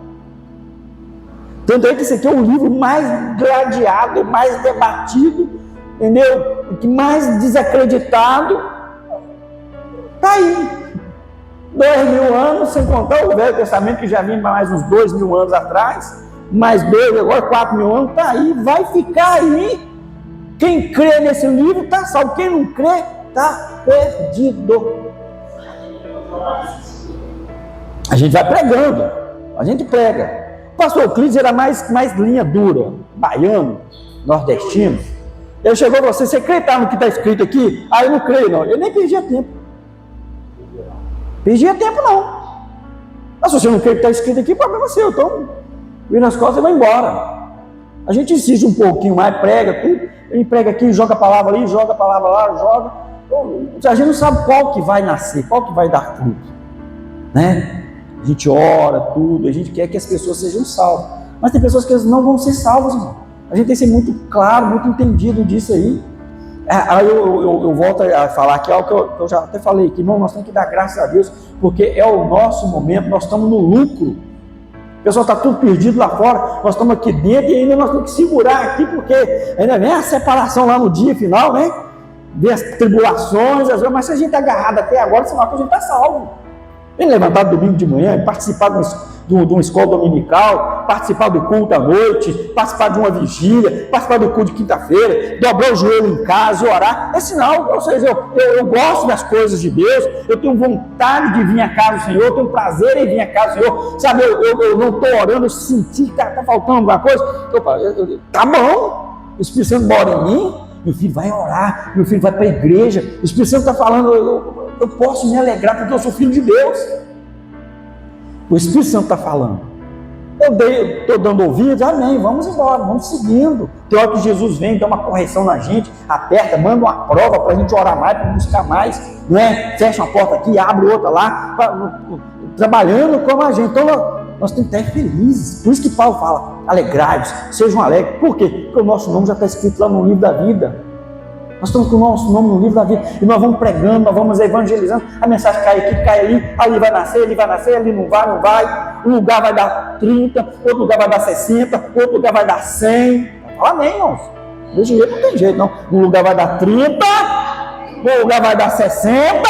Tanto é que esse aqui é o livro mais gladiado, mais debatido, entendeu? O que mais desacreditado. Está aí. 2.000 anos, sem contar o Velho Testamento, que já vinha mais uns 2.000 anos atrás, mais 2, agora 4.000 anos, está aí, vai ficar aí. Quem crê nesse livro está salvo, quem não crê está perdido. A gente vai pregando, a gente prega. O pastor Euclides era mais linha dura, baiano, nordestino. Ele chegou a você crê no que está escrito aqui? Ah, eu não creio não. Eu nem perdia tempo. Perdia tempo não. Mas se você não crê que está escrito aqui, problema é seu. Então, vira as costas e vai embora. A gente insiste um pouquinho mais, prega tudo. Ele prega aqui, joga a palavra ali, joga a palavra lá, joga. A gente não sabe qual que vai nascer, qual que vai dar fruto, né? A gente ora tudo, a gente quer que as pessoas sejam salvas. Mas tem pessoas que não vão ser salvas, irmão. A gente tem que ser muito claro, muito entendido disso aí. Aí eu volto a falar aqui algo que eu já até falei aqui, irmão, nós temos que dar graças a Deus, porque é o nosso momento, nós estamos no lucro. O pessoal está tudo perdido lá fora, nós estamos aqui dentro e ainda nós temos que segurar aqui, porque ainda vem a separação lá no dia final, né? Vem as tribulações, mas se a gente está agarrado até agora, senão a gente está salvo. Vem levantar domingo de manhã, participar de uma escola dominical, participar do culto à noite, participar de uma vigília, participar do culto de quinta-feira, dobrar o joelho em casa e orar. É sinal, ou seja, eu gosto das coisas de Deus, eu tenho vontade de vir à casa do Senhor, eu tenho prazer em vir à casa do Senhor, sabe, eu não estou orando, eu senti que está faltando alguma coisa. Tá bom, o Espírito Santo mora em mim, meu filho vai orar, meu filho vai para a igreja, o Espírito Santo está falando, eu posso me alegrar porque eu sou filho de Deus. O Espírito Santo está falando. Eu estou dando ouvidos, amém, vamos embora, vamos seguindo. Tem hora que Jesus vem, dá uma correção na gente, aperta, manda uma prova para a gente orar mais, para buscar mais, não é? Fecha uma porta aqui, abre outra lá, trabalhando como a gente. Então nós temos que estar felizes. Por isso que Paulo fala: alegrai-vos, sejam alegres. Por quê? Porque o nosso nome já está escrito lá no livro da vida. Nós estamos com o nosso nome no livro da vida, e nós vamos pregando, nós vamos evangelizando, a mensagem cai aqui, cai ali vai nascer, ali não vai, um lugar vai dar 30, outro lugar vai dar 60, outro lugar vai dar 100, fala amém, irmãos, desse jeito não tem jeito não, um lugar vai dar 30, um lugar vai dar 60,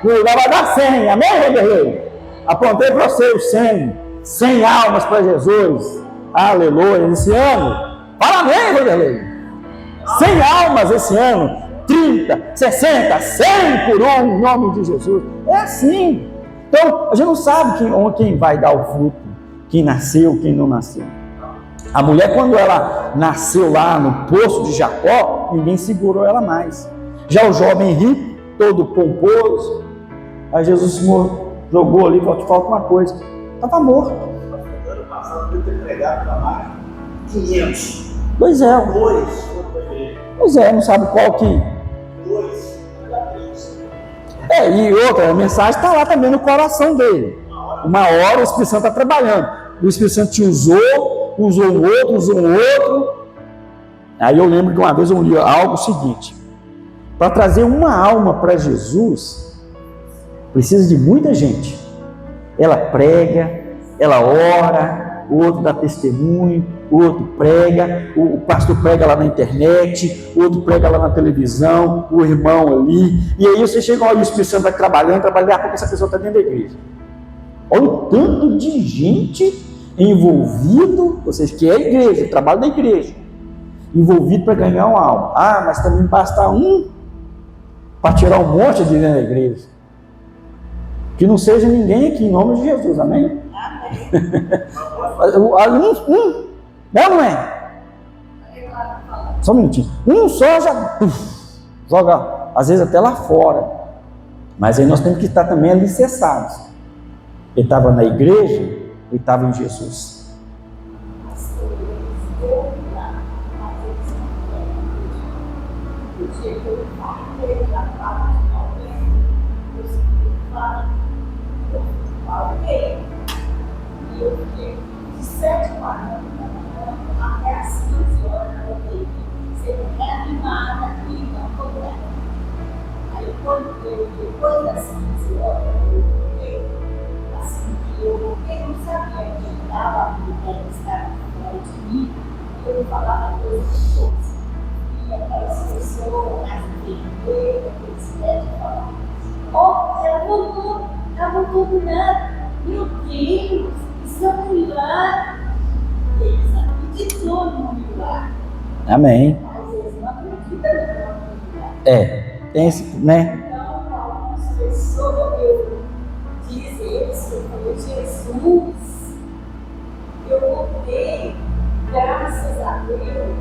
um lugar vai dar 100, amém, Vanderlei? Apontei para você os 100 almas para Jesus, aleluia, esse ano, fala amém, Vanderlei? 100 almas esse ano, 30, 60, 100 por um, em nome de Jesus. É assim. Então, a gente não sabe quem vai dar o fruto, quem nasceu, quem não nasceu. A mulher, quando ela nasceu lá no poço de Jacó, ninguém segurou ela mais. Já o jovem rico, todo pomposo, aí Jesus jogou ali, falou: te falta uma coisa. Estava morto. Ano passado, eu ter pregado para mais. 500. Pois é. 2 foram para a igreja. Pois é, não sabe qual que... 2 para a Cristo. E outra, a mensagem está lá também no coração dele. Uma hora o Espírito Santo está trabalhando. O Espírito Santo te usou um outro. Aí eu lembro que uma vez eu li algo seguinte: para trazer uma alma para Jesus, precisa de muita gente. Ela prega, ela ora, o outro dá testemunho, o outro prega, o pastor prega lá na internet, o outro prega lá na televisão, o irmão ali. E aí você chega, olha, o Espírito Santo vai trabalhando, daqui a pouco essa pessoa está dentro da igreja. Olha o tanto de gente envolvido, vocês que é a igreja, o trabalho da igreja, envolvido para ganhar uma alma. Ah, mas também basta um para tirar um monte de dentro da igreja. Que não seja ninguém aqui, em nome de Jesus, amém? Não é? Só um minutinho. Um só já joga, às vezes até lá fora. Mas aí nós temos que estar também alicerçados. Ele estava na igreja, ele estava em Jesus. E eu fiquei de 7h40 até as 15 horas eu veio sem reanimada aqui na problema. Aí quando eu, depois das 15 horas, eu fiquei assim, que eu não sabia que estava mulher que estava fora de mim, e eu falava coisas de todos. E aquelas pessoas, as enfermeiras, aqueles médicos falavam, oh, ela voltou do nada. Meu Deus, isso é um milagre. Eles acreditam no milagre. Amém. Às vezes não acreditam no milagre. Tem esse, né? Então, algumas pessoas, eu disse eles, eu falei, Jesus, eu voltei, graças a Deus,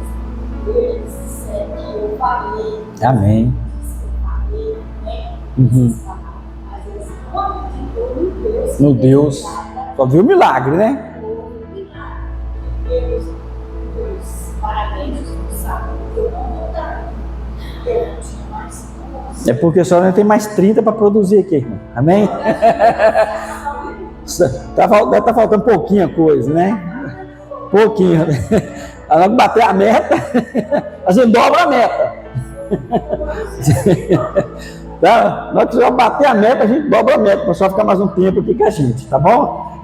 eles disseram que eu falei. Amém. Eu falei, né? Às vezes não acreditou no Deus. No Deus. Só viu o milagre, né? É porque só não tem mais 30 para produzir aqui, irmão. Amém? Deve estar faltando pouquinha coisa, né? Pouquinho. A hora que bater a meta, a gente dobra a meta. Tá? Na hora que você bater a meta, a gente dobra a meta, para só ficar mais um tempo aqui com a gente, tá bom?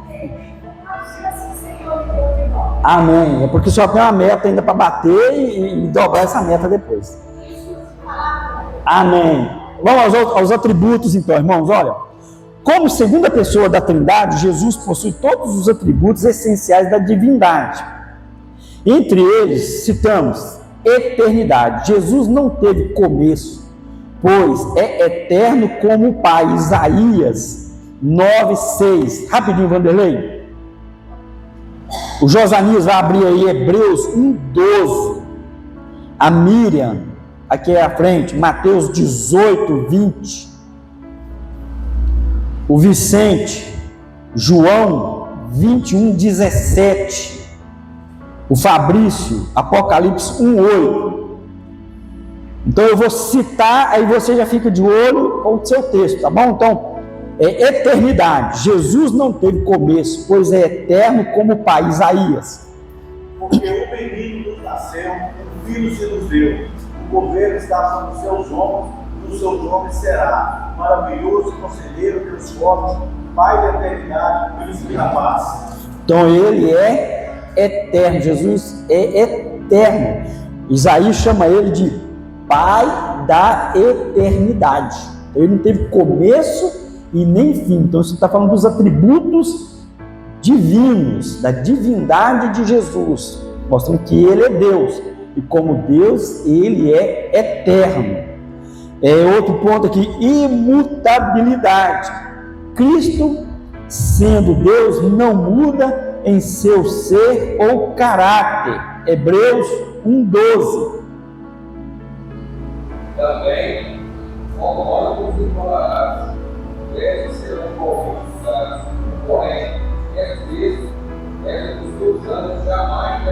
Amém. É porque só tem uma meta ainda para bater e dobrar essa meta depois. Amém. Vamos aos atributos então, irmãos. Olha, como segunda pessoa da Trindade, Jesus possui todos os atributos essenciais da divindade. Entre eles, citamos eternidade. Jesus não teve começo, pois é eterno como o Pai. Isaías 9:6. Rapidinho, Vanderlei. O Josanias vai abrir aí Hebreus 1:12. A Miriam, aqui à frente, Mateus 18:20. O Vicente, João 21:17. O Fabrício, Apocalipse 1:8. Então eu vou citar, aí você já fica de olho com o seu texto, tá bom? Então, eternidade. Jesus não teve começo, pois é eterno como o Pai. Isaías. Porque o menino nos nasceu, o filho se nos deu, o governo está sobre os seus ombros, e o seu nome será maravilhoso, conselheiro, Deus forte, Pai da eternidade, príncipe da paz. Então ele é eterno, Jesus é eterno. Isaías chama ele de Pai da eternidade. Ele não teve começo e nem fim. Então isso está falando dos atributos divinos, da divindade de Jesus, mostrando que ele é Deus, e como Deus ele é eterno. Outro ponto aqui, imutabilidade. Cristo, sendo Deus, não muda em seu ser ou caráter. Hebreus 1:12. Também, homólogos e colorados, devem ser conversados, porém, dos seus anos jamais.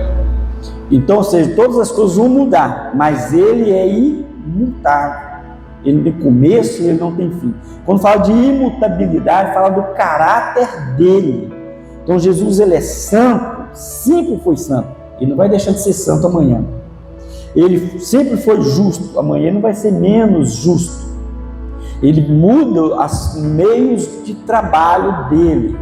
Então, ou seja, todas as coisas vão mudar, mas ele é imutável. Ele não tem começo e ele não tem fim. Quando fala de imutabilidade, fala do caráter dele. Então Jesus, ele é santo, sempre foi santo. Ele não vai deixar de ser santo amanhã. Ele sempre foi justo, amanhã ele não vai ser menos justo. Ele muda os meios de trabalho dele,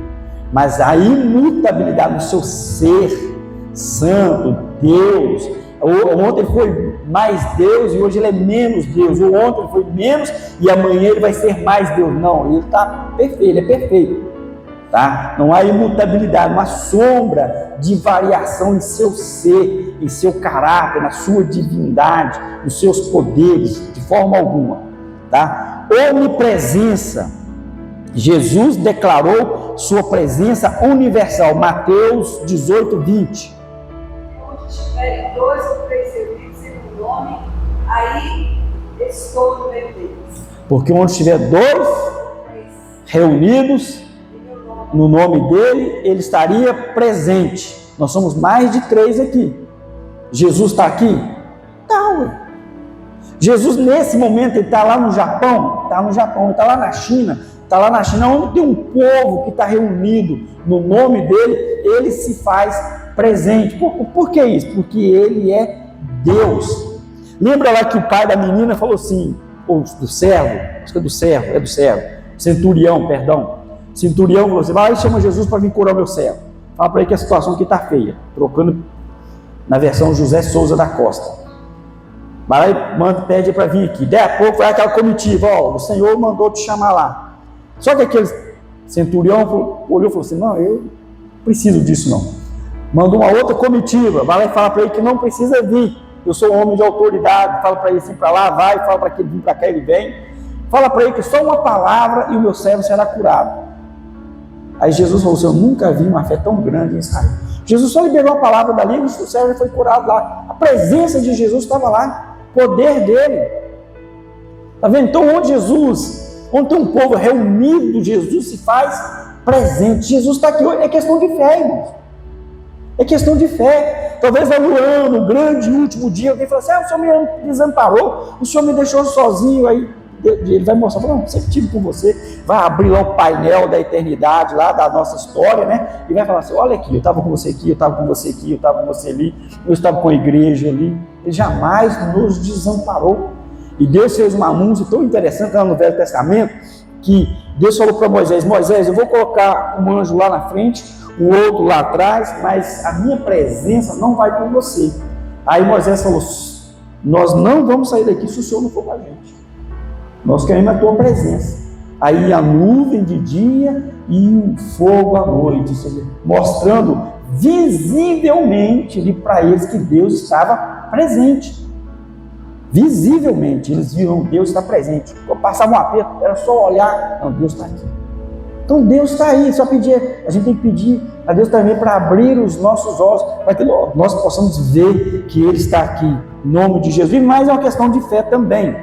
mas a imutabilidade do seu ser santo, Deus. Ontem ele foi mais Deus e hoje ele é menos Deus. Ou ontem ele foi menos e amanhã ele vai ser mais Deus. Não, ele está perfeito, ele é perfeito. Tá? Não há imutabilidade, uma sombra de variação em seu ser, em seu caráter, na sua divindade, nos seus poderes, de forma alguma. Tá? Onipresença. Jesus declarou sua presença universal. Mateus 18, 20. Onde estiverem 2 ou 3 reunidos em meu nome, aí estou no meio deles. Porque onde estiver 2 reunidos no nome dele, ele estaria presente. Nós somos mais de 3 aqui. Jesus está aqui? Não. Jesus nesse momento ele está lá no Japão? Está no Japão. Ele está lá na China? Está lá na China, onde tem um povo que está reunido no nome dele, ele se faz presente. Por que isso? Porque ele é Deus. Lembra lá que o pai da menina falou assim, ou do servo, acho que é do servo, centurião, perdão. Centurião falou assim, vai lá e chama Jesus para vir curar o meu servo. Fala para ele que a situação aqui está feia. Trocando na versão José Souza da Costa. Vai lá e manda, pede para vir aqui. Daí a pouco vai aquela comitiva, ó, o Senhor mandou te chamar lá. Só que aquele centurião olhou e falou assim, não, eu não preciso disso não. Mandou uma outra comitiva, vai lá e fala para ele que não precisa vir. Eu sou um homem de autoridade, fala para ele assim para lá, vai, fala para que ele vir para cá, ele vem. Fala para ele que só uma palavra e o meu servo será curado. Aí Jesus falou assim, eu nunca vi uma fé tão grande em Israel. Jesus só liberou a palavra dali e o servo foi curado lá. A presença de Jesus estava lá, o poder dele. Está vendo? Então onde tem um povo reunido, Jesus se faz presente. Jesus está aqui hoje, é questão de fé, irmãos. É questão de fé. Talvez lá no ano, grande último dia, alguém fala assim, o Senhor me desamparou, o Senhor me deixou sozinho, aí ele vai mostrar, não, sempre estive com você, vai abrir lá o painel da eternidade, lá da nossa história, né, e vai falar assim, olha aqui, eu estava com você aqui, eu estava com você aqui, eu estava com você ali, eu estava com a igreja ali. Ele jamais nos desamparou. E Deus fez uma anúncio tão interessante lá no Velho Testamento, que Deus falou para Moisés, Moisés, eu vou colocar um anjo lá na frente, o outro lá atrás, mas a minha presença não vai com você. Aí Moisés falou, nós não vamos sair daqui se o Senhor não for com a gente. Nós queremos a tua presença. Aí a nuvem de dia e o fogo à noite, mostrando visivelmente para eles que Deus estava presente. Visivelmente, eles viram Deus está presente. Quando passava um aperto, era só olhar, não, Deus está aqui. Então Deus está aí, só pedir, a gente tem que pedir a Deus também para abrir os nossos olhos, para que nós possamos ver que Ele está aqui, em nome de Jesus. Mas é uma questão de fé também.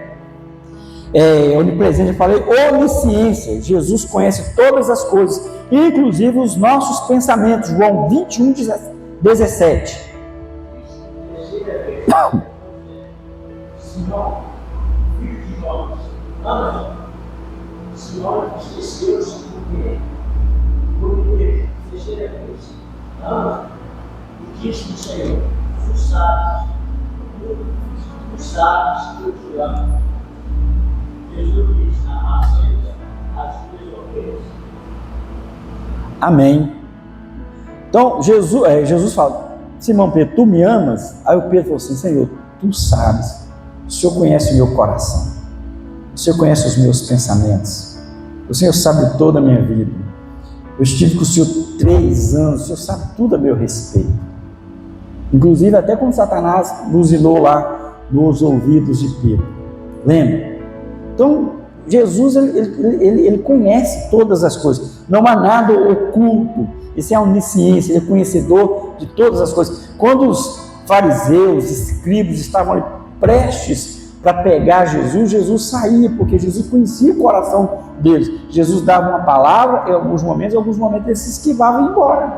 Onipresente, eu falei, onisciência. Jesus conhece todas as coisas, inclusive os nossos pensamentos. João 21, 17. Simão, filho de Jonas, ama. Simão esqueceu-se porque fez ama e disse o Senhor, tu sabes que eu te amo. Jesus disse, apacenta as minhas ovelhas. Amém. Então Jesus fala, Simão Pedro, tu me amas? Aí o Pedro falou assim, Senhor, tu sabes, o Senhor conhece o meu coração, o Senhor conhece os meus pensamentos, o Senhor sabe toda a minha vida, eu estive com o Senhor 3 anos, o Senhor sabe tudo a meu respeito, inclusive até quando Satanás buzinou lá nos ouvidos de Pedro, lembra? Então Jesus ele conhece todas as coisas, não há nada oculto, esse é a onisciência, ele é conhecedor de todas as coisas. Quando os fariseus, escribas estavam ali prestes para pegar Jesus, Jesus saía, porque Jesus conhecia o coração deles. Jesus dava uma palavra em alguns momentos ele se esquivava e ia embora,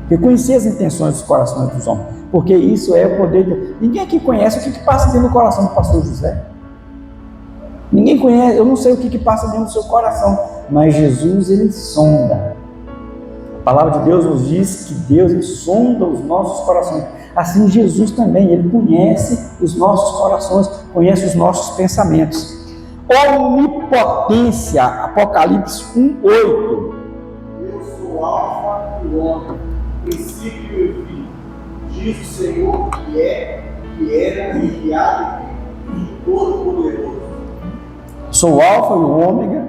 porque conhecia as intenções dos corações dos homens. porque isso é o poder de Deus. Ninguém aqui conhece o que passa dentro do coração do pastor José. Ninguém conhece, eu não sei o que passa dentro do seu coração, mas Jesus, ele sonda. A palavra de Deus nos diz que Deus, ele sonda os nossos corações. Assim Jesus também, ele conhece os nossos corações, conhece os nossos pensamentos. Onipotência, Apocalipse 1:8. Eu sou o Alfa e o Ômega, princípio e fim, diz o Senhor que é, que era e que há de vir, Todo-Poderoso. Sou o Alfa e o Ômega,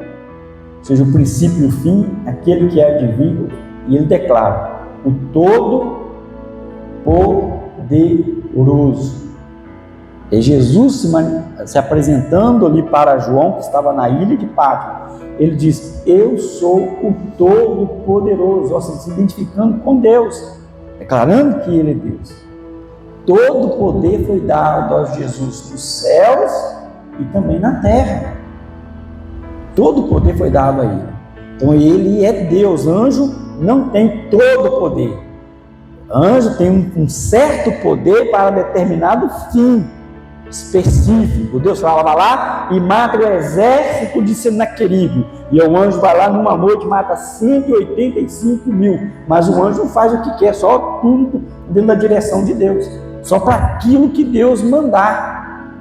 ou seja, o princípio e o fim, aquele que é de vir, e ele declara, o Todo-Poderoso. É Jesus se apresentando ali para João, que estava na ilha de Patmos. Ele diz, eu sou o Todo-Poderoso, ou seja, se identificando com Deus, declarando que ele é Deus. Todo o poder foi dado a Jesus nos céus e também na terra. Todo o poder foi dado a ele. Então ele é Deus. Anjo não tem todo o poder. Anjo tem um certo poder para determinado fim específico. Deus fala, vai lá e mata o exército de Senaqueribe. E o anjo vai lá numa noite e mata 185 mil. Mas o anjo não faz o que quer, só tudo dentro da direção de Deus. Só para aquilo que Deus mandar.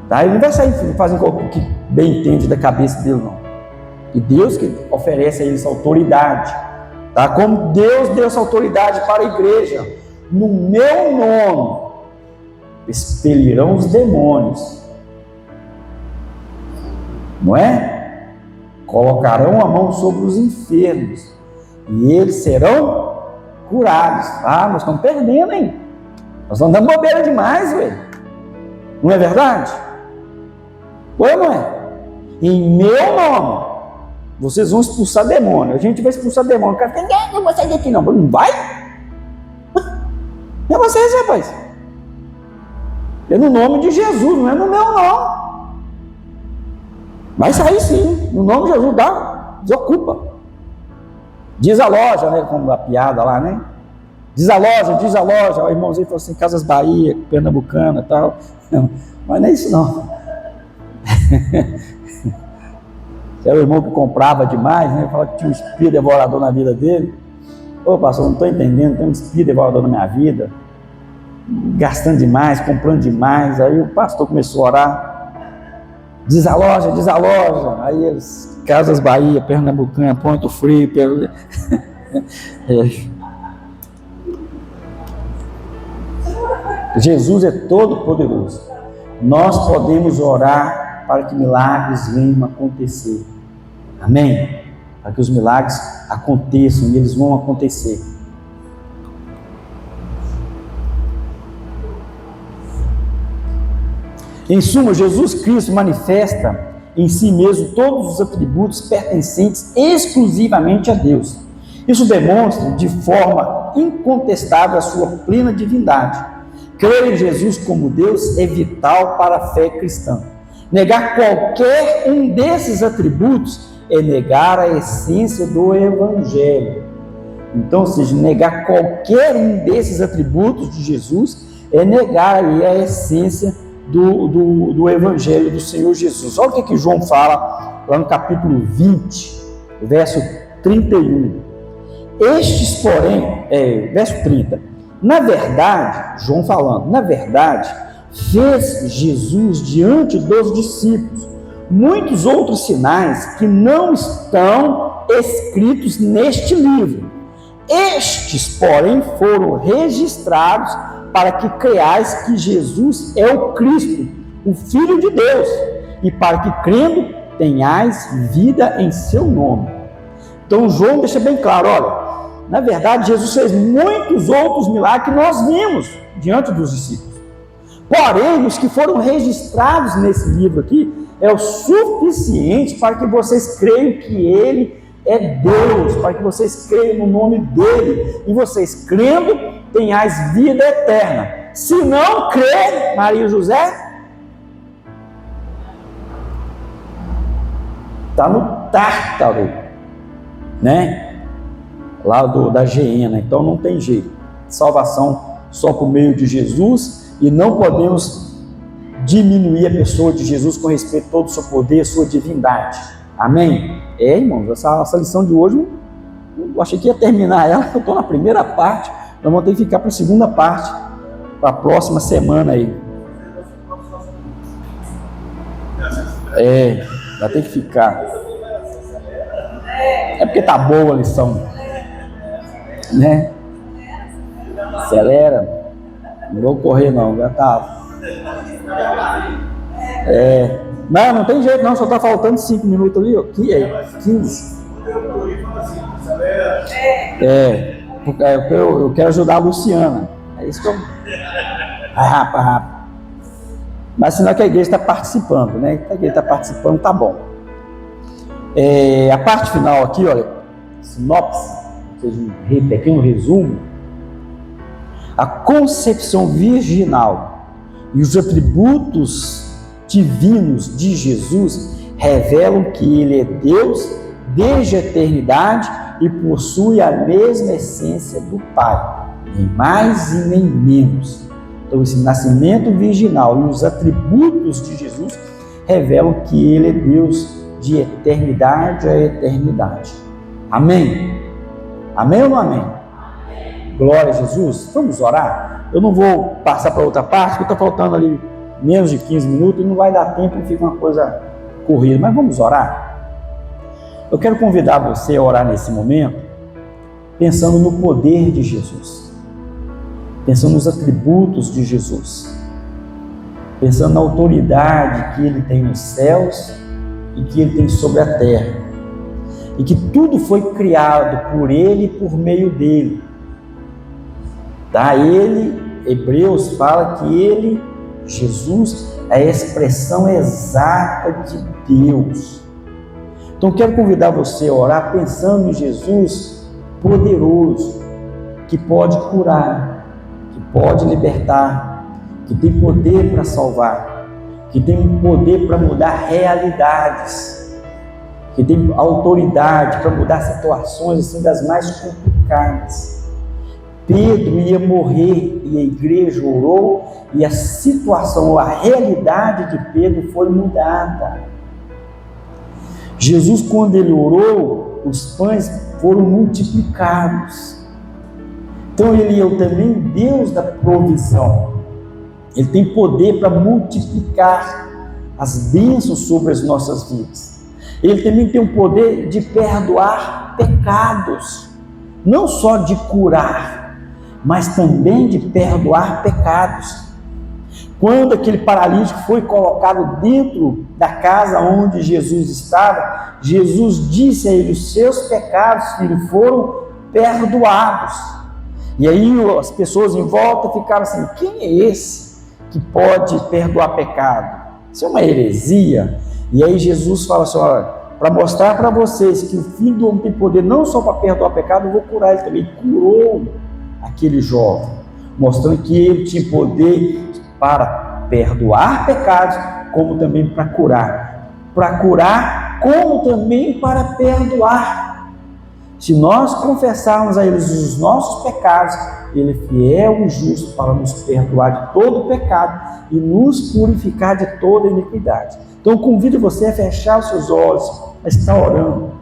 Tá? Ele não vai sair fazendo o que bem entende da cabeça dele, não. E Deus que oferece a ele essa autoridade. Tá? Como Deus deu essa autoridade para a igreja. No meu nome expelirão os demônios, não é? Colocarão a mão sobre os enfermos e eles serão curados. Ah, nós estamos perdendo, hein? Nós estamos dando bobeira demais, velho. Não é verdade? Ou não é? Em meu nome vocês vão expulsar demônio. A gente vai expulsar demônio. O cara fica, não vou sair daqui não. Não vai? É vocês, rapaz. É no nome de Jesus, não é no meu não. Vai sair sim, no nome de Jesus, desocupa. Diz a loja, né? Como a piada lá, né? Diz a loja. O irmãozinho falou assim, Casas Bahia, Pernambucana e tal. Não, mas não é isso não. Era o irmão que comprava demais, né? Falava que tinha um espírito devorador na vida dele. Ô pastor, não estou entendendo, tem um espírito devorador na minha vida. Gastando demais, comprando demais. Aí o pastor começou a orar, diz a loja, aí eles, Casas Bahia, Pernambucana, Ponto Frio, Jesus é todo poderoso. Nós podemos orar para que milagres venham acontecer, amém? Para que os milagres aconteçam, e eles vão acontecer. Em suma, Jesus Cristo manifesta em si mesmo todos os atributos pertencentes exclusivamente a Deus. Isso demonstra de forma incontestável a sua plena divindade. Crer em Jesus como Deus é vital para a fé cristã. Negar qualquer um desses atributos é negar a essência do Evangelho. Então, ou seja, negar qualquer um desses atributos de Jesus é negar aí a essência do Evangelho do Senhor Jesus. Olha o que João fala lá no capítulo 20, verso 31. Estes, porém, verso 30. Na verdade, João falando, na verdade, fez Jesus diante dos discípulos muitos outros sinais que não estão escritos neste livro. Estes, porém, foram registrados para que creais que Jesus é o Cristo, o Filho de Deus, e para que, crendo, tenhais vida em seu nome. Então, João deixa bem claro, olha, na verdade, Jesus fez muitos outros milagres que nós vimos diante dos discípulos. Porém, os que foram registrados nesse livro aqui, é o suficiente para que vocês creiam que Ele é Deus, para que vocês creiam no nome dEle, e vocês crendo, tenhais vida eterna. Se não crer, Maria e José, está no Tártaro, né? Lá da Geena, então não tem jeito. Salvação só por meio de Jesus, e não podemos diminuir a pessoa de Jesus com respeito a todo o seu poder, a sua divindade. Amém? Irmãos, essa lição de hoje, eu achei que ia terminar ela, eu estou na primeira parte, nós vamos ter que ficar para a segunda parte, para a próxima semana aí. Vai ter que ficar. É porque tá boa a lição, né? Acelera. Não vou correr não, já tá. Não tem jeito não, só tá faltando 5 minutos ali, ó. 15. Eu quero ajudar a Luciana. É isso que eu. Rápido. Mas sinal que a igreja está participando, né? A igreja está participando, tá bom. A parte final aqui, olha, sinopse, ou seja, um pequeno resumo. A concepção virginal e os atributos divinos de Jesus revelam que ele é Deus desde a eternidade e possui a mesma essência do Pai, nem mais e nem menos. Então, esse nascimento virginal e os atributos de Jesus revelam que ele é Deus de eternidade a eternidade. Amém? Amém ou não amém? Glória a Jesus. Vamos orar? Eu não vou passar para outra parte, porque está faltando ali menos de 15 minutos e não vai dar tempo e fica uma coisa corrida. Mas vamos orar? Eu quero convidar você a orar nesse momento, pensando no poder de Jesus, pensando nos atributos de Jesus, pensando na autoridade que ele tem nos céus e que ele tem sobre a terra, e que tudo foi criado por ele e por meio dele. Ele, Hebreus fala que ele, Jesus, é a expressão exata de Deus. Então quero convidar você a orar pensando em Jesus poderoso, que pode curar, que pode libertar, que tem poder para salvar, que tem um poder para mudar realidades, que tem autoridade para mudar situações assim das mais complicadas. Pedro ia morrer e a igreja orou e a situação, a realidade de Pedro foi mudada. Jesus, quando ele orou, os pães foram multiplicados. Então ele é também Deus da provisão. Ele tem poder para multiplicar as bênçãos sobre as nossas vidas. Ele também tem o poder de perdoar pecados, não só de curar, mas também de perdoar pecados. Quando aquele paralítico foi colocado dentro da casa onde Jesus estava, Jesus disse a ele: os seus pecados, filho, foram perdoados. E aí as pessoas em volta ficaram assim: quem é esse que pode perdoar pecado? Isso é uma heresia. E aí Jesus fala assim: olha, para mostrar para vocês que o Filho do Homem tem poder não só para perdoar pecado, eu vou curar ele também. Curou aquele jovem, mostrando que ele tinha poder para perdoar pecados, como também para curar, como também para perdoar. Se nós confessarmos a eles os nossos pecados, ele é fiel e justo para nos perdoar de todo pecado e nos purificar de toda iniquidade. Então convido você a fechar os seus olhos, a estar orando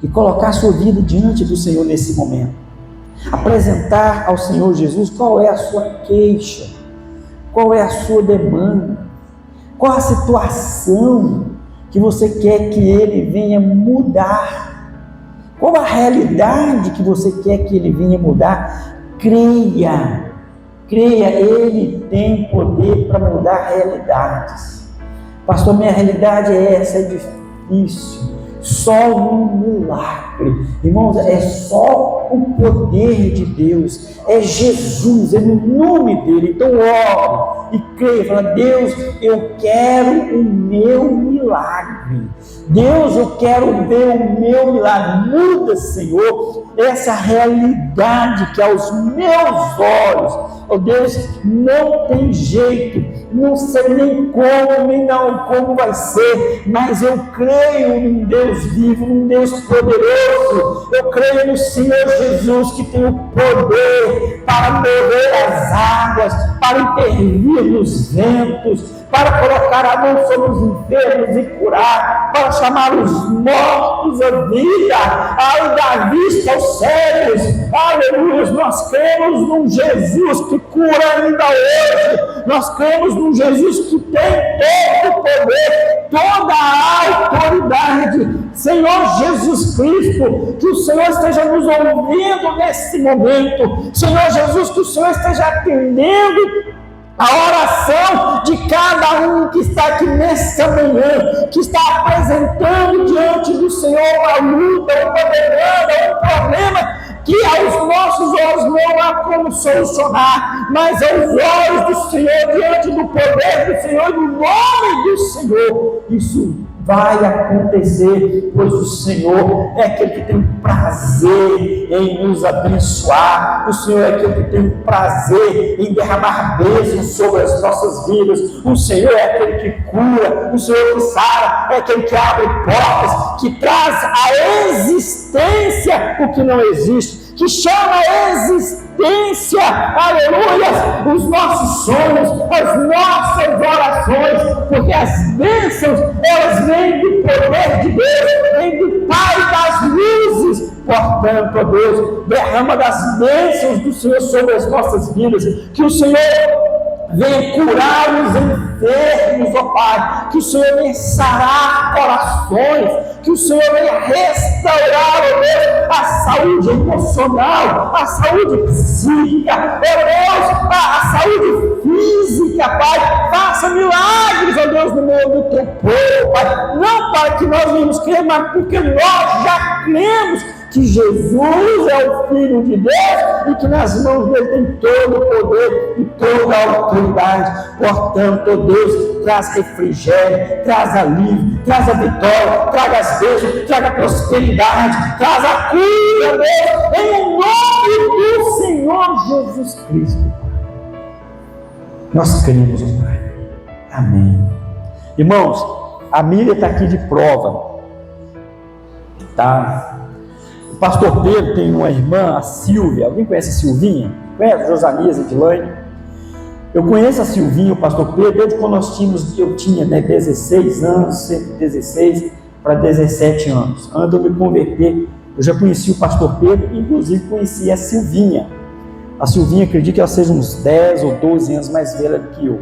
e colocar a sua vida diante do Senhor nesse momento. Apresentar ao Senhor Jesus qual é a sua queixa, qual é a sua demanda, qual a situação que você quer que Ele venha mudar, qual a realidade que você quer que Ele venha mudar. Creia, Ele tem poder para mudar realidades. Pastor, minha realidade é essa, é difícil. Só um milagre, irmãos, é só o poder de Deus, é Jesus, é no nome dele. Então ore e creia, fala: Deus, eu quero o meu milagre, Deus, eu quero ver o meu milagre. Muda, Senhor, essa realidade que aos meus olhos, oh Deus, não tem jeito, não sei nem como vai ser, mas eu creio num Deus vivo, num Deus poderoso. Eu creio no Senhor Jesus, que tem o poder para mover as águas, para intervir nos ventos, para colocar a mão sobre os enfermos e curar, para chamar os mortos à vida, ao dar vista aos cegos. Aleluia! Nós cremos num Jesus que cura ainda hoje. Nós cremos num Jesus que tem todo o poder, toda a autoridade. Senhor Jesus Cristo, que o Senhor esteja nos ouvindo nesse momento. Senhor Jesus, que o Senhor esteja atendendo a oração de cada um que está aqui nessa manhã, que está apresentando diante do Senhor uma luta, uma demanda, um problema que aos nossos olhos não há como solucionar, mas aos olhos do Senhor, diante do poder do Senhor, no nome do Senhor, isso vai acontecer, pois o Senhor é aquele que tem prazer em nos abençoar, o Senhor é aquele que tem prazer em derramar bênçãos sobre as nossas vidas, o Senhor é aquele que cura, o Senhor que sara, é aquele que abre portas, que traz à existência o que não existe, que chama a existência, aleluia, os nossos sonhos, as nossas orações, porque as bênçãos, elas vêm do poder de Deus, vêm do Pai das luzes. Portanto, ó Deus, derrama das bênçãos do Senhor sobre as nossas vidas, que o Senhor venha curar os enfermos, ó Pai, que o Senhor venha sarar corações, que o Senhor venha restaurar, ó Deus, a saúde emocional, a saúde psíquica, ó Deus, a saúde física, Pai. Faça milagres, ó Deus, no meio do teu povo, Pai. Não para que nós venhamos crer, mas porque nós já cremos que Jesus é o Filho de Deus e que nas mãos dele tem todo o poder e toda a autoridade. Portanto, ó Deus, traz refrigério, traz alívio, traz a vitória, traga as bênçãos, traga a prosperidade, traz a cura, Deus, em nome do Senhor Jesus Cristo. Nós cremos, ó Pai. Amém. Irmãos, a Miriam está aqui de prova, tá? O pastor Pedro tem uma irmã, a Silvia. Alguém conhece a Silvinha? Conhece? Josanias, Edilane. Eu conheço a Silvinha, o pastor Pedro, desde quando eu tinha 16 anos, sempre 16 para 17 anos. Antes de eu me converter, eu já conheci o pastor Pedro, inclusive conheci a Silvinha. A Silvinha, acredito que ela seja uns 10 ou 12 anos mais velha do que eu.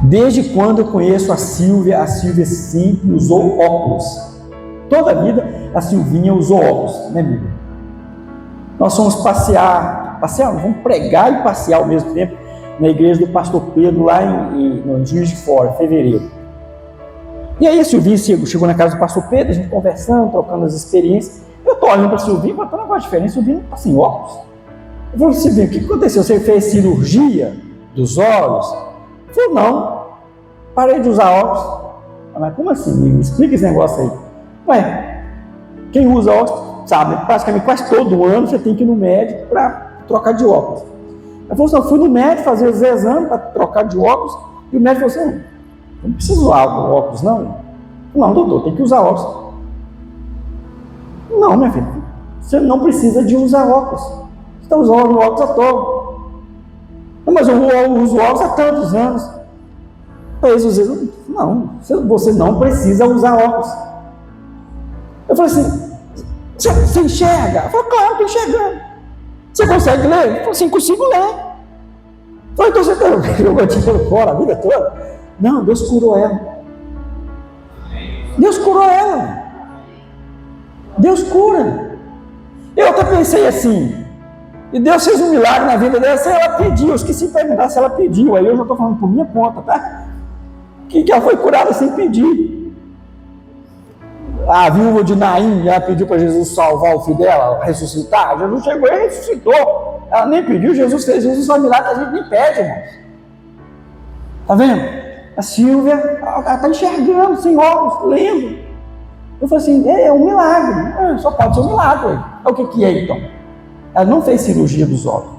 Desde quando eu conheço a Silvia sempre usou óculos. Toda a vida a Silvinha usou óculos, né, amigo? Nós fomos passear, vamos pregar e passear ao mesmo tempo na igreja do pastor Pedro, lá no Juiz de Fora, em fevereiro. E aí a Silvinha chegou na casa do pastor Pedro, a gente conversando, trocando as experiências. Eu estou olhando para a Silvinha, mas tem um negócio diferente, a Silvinha está sem óculos. Eu falei, Silvinha, o que aconteceu? Você fez cirurgia dos olhos? Eu falei, não, parei de usar óculos. Mas como assim? Me explica esse negócio aí. Ué, quem usa óculos sabe, praticamente quase todo ano você tem que ir no médico para trocar de óculos. Ela falou assim, eu fui no médico fazer os exames para trocar de óculos, e o médico falou assim, não precisa usar óculos não? Não, doutor, tem que usar óculos. Não, minha filha, você não precisa de usar óculos, você está usando óculos à toa. Não, mas eu uso óculos há tantos anos. Não, você não precisa usar óculos. Eu falei assim, você enxerga? Eu falei, claro, estou enxergando. Você consegue ler? Eu falei assim, consigo ler. Eu falei, então você jogou dinheiro fora a vida toda? Não, Deus curou ela. Deus curou ela. Deus cura. Eu até pensei assim, e Deus fez um milagre na vida dela, se ela pediu, eu esqueci de perguntar se ela pediu, aí eu já estou falando por minha conta, tá? Que ela foi curada sem pedir. A viúva de Naim, ela pediu para Jesus salvar o filho dela, ressuscitar. Jesus chegou e ressuscitou. Ela nem pediu, Jesus fez. Jesus faz milagre que a gente nem pede, irmãos. Está vendo? A Silvia, ela está enxergando, sem óculos, lendo. Eu falei assim, é um milagre. Só pode ser um milagre. O que é então? Ela não fez cirurgia dos olhos.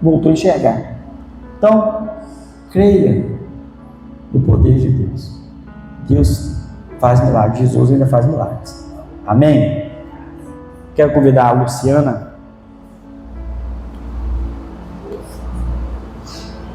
Voltou a enxergar. Então, creia no poder de Deus. Deus faz milagres. Jesus ainda faz milagres. Amém? Quero convidar a Luciana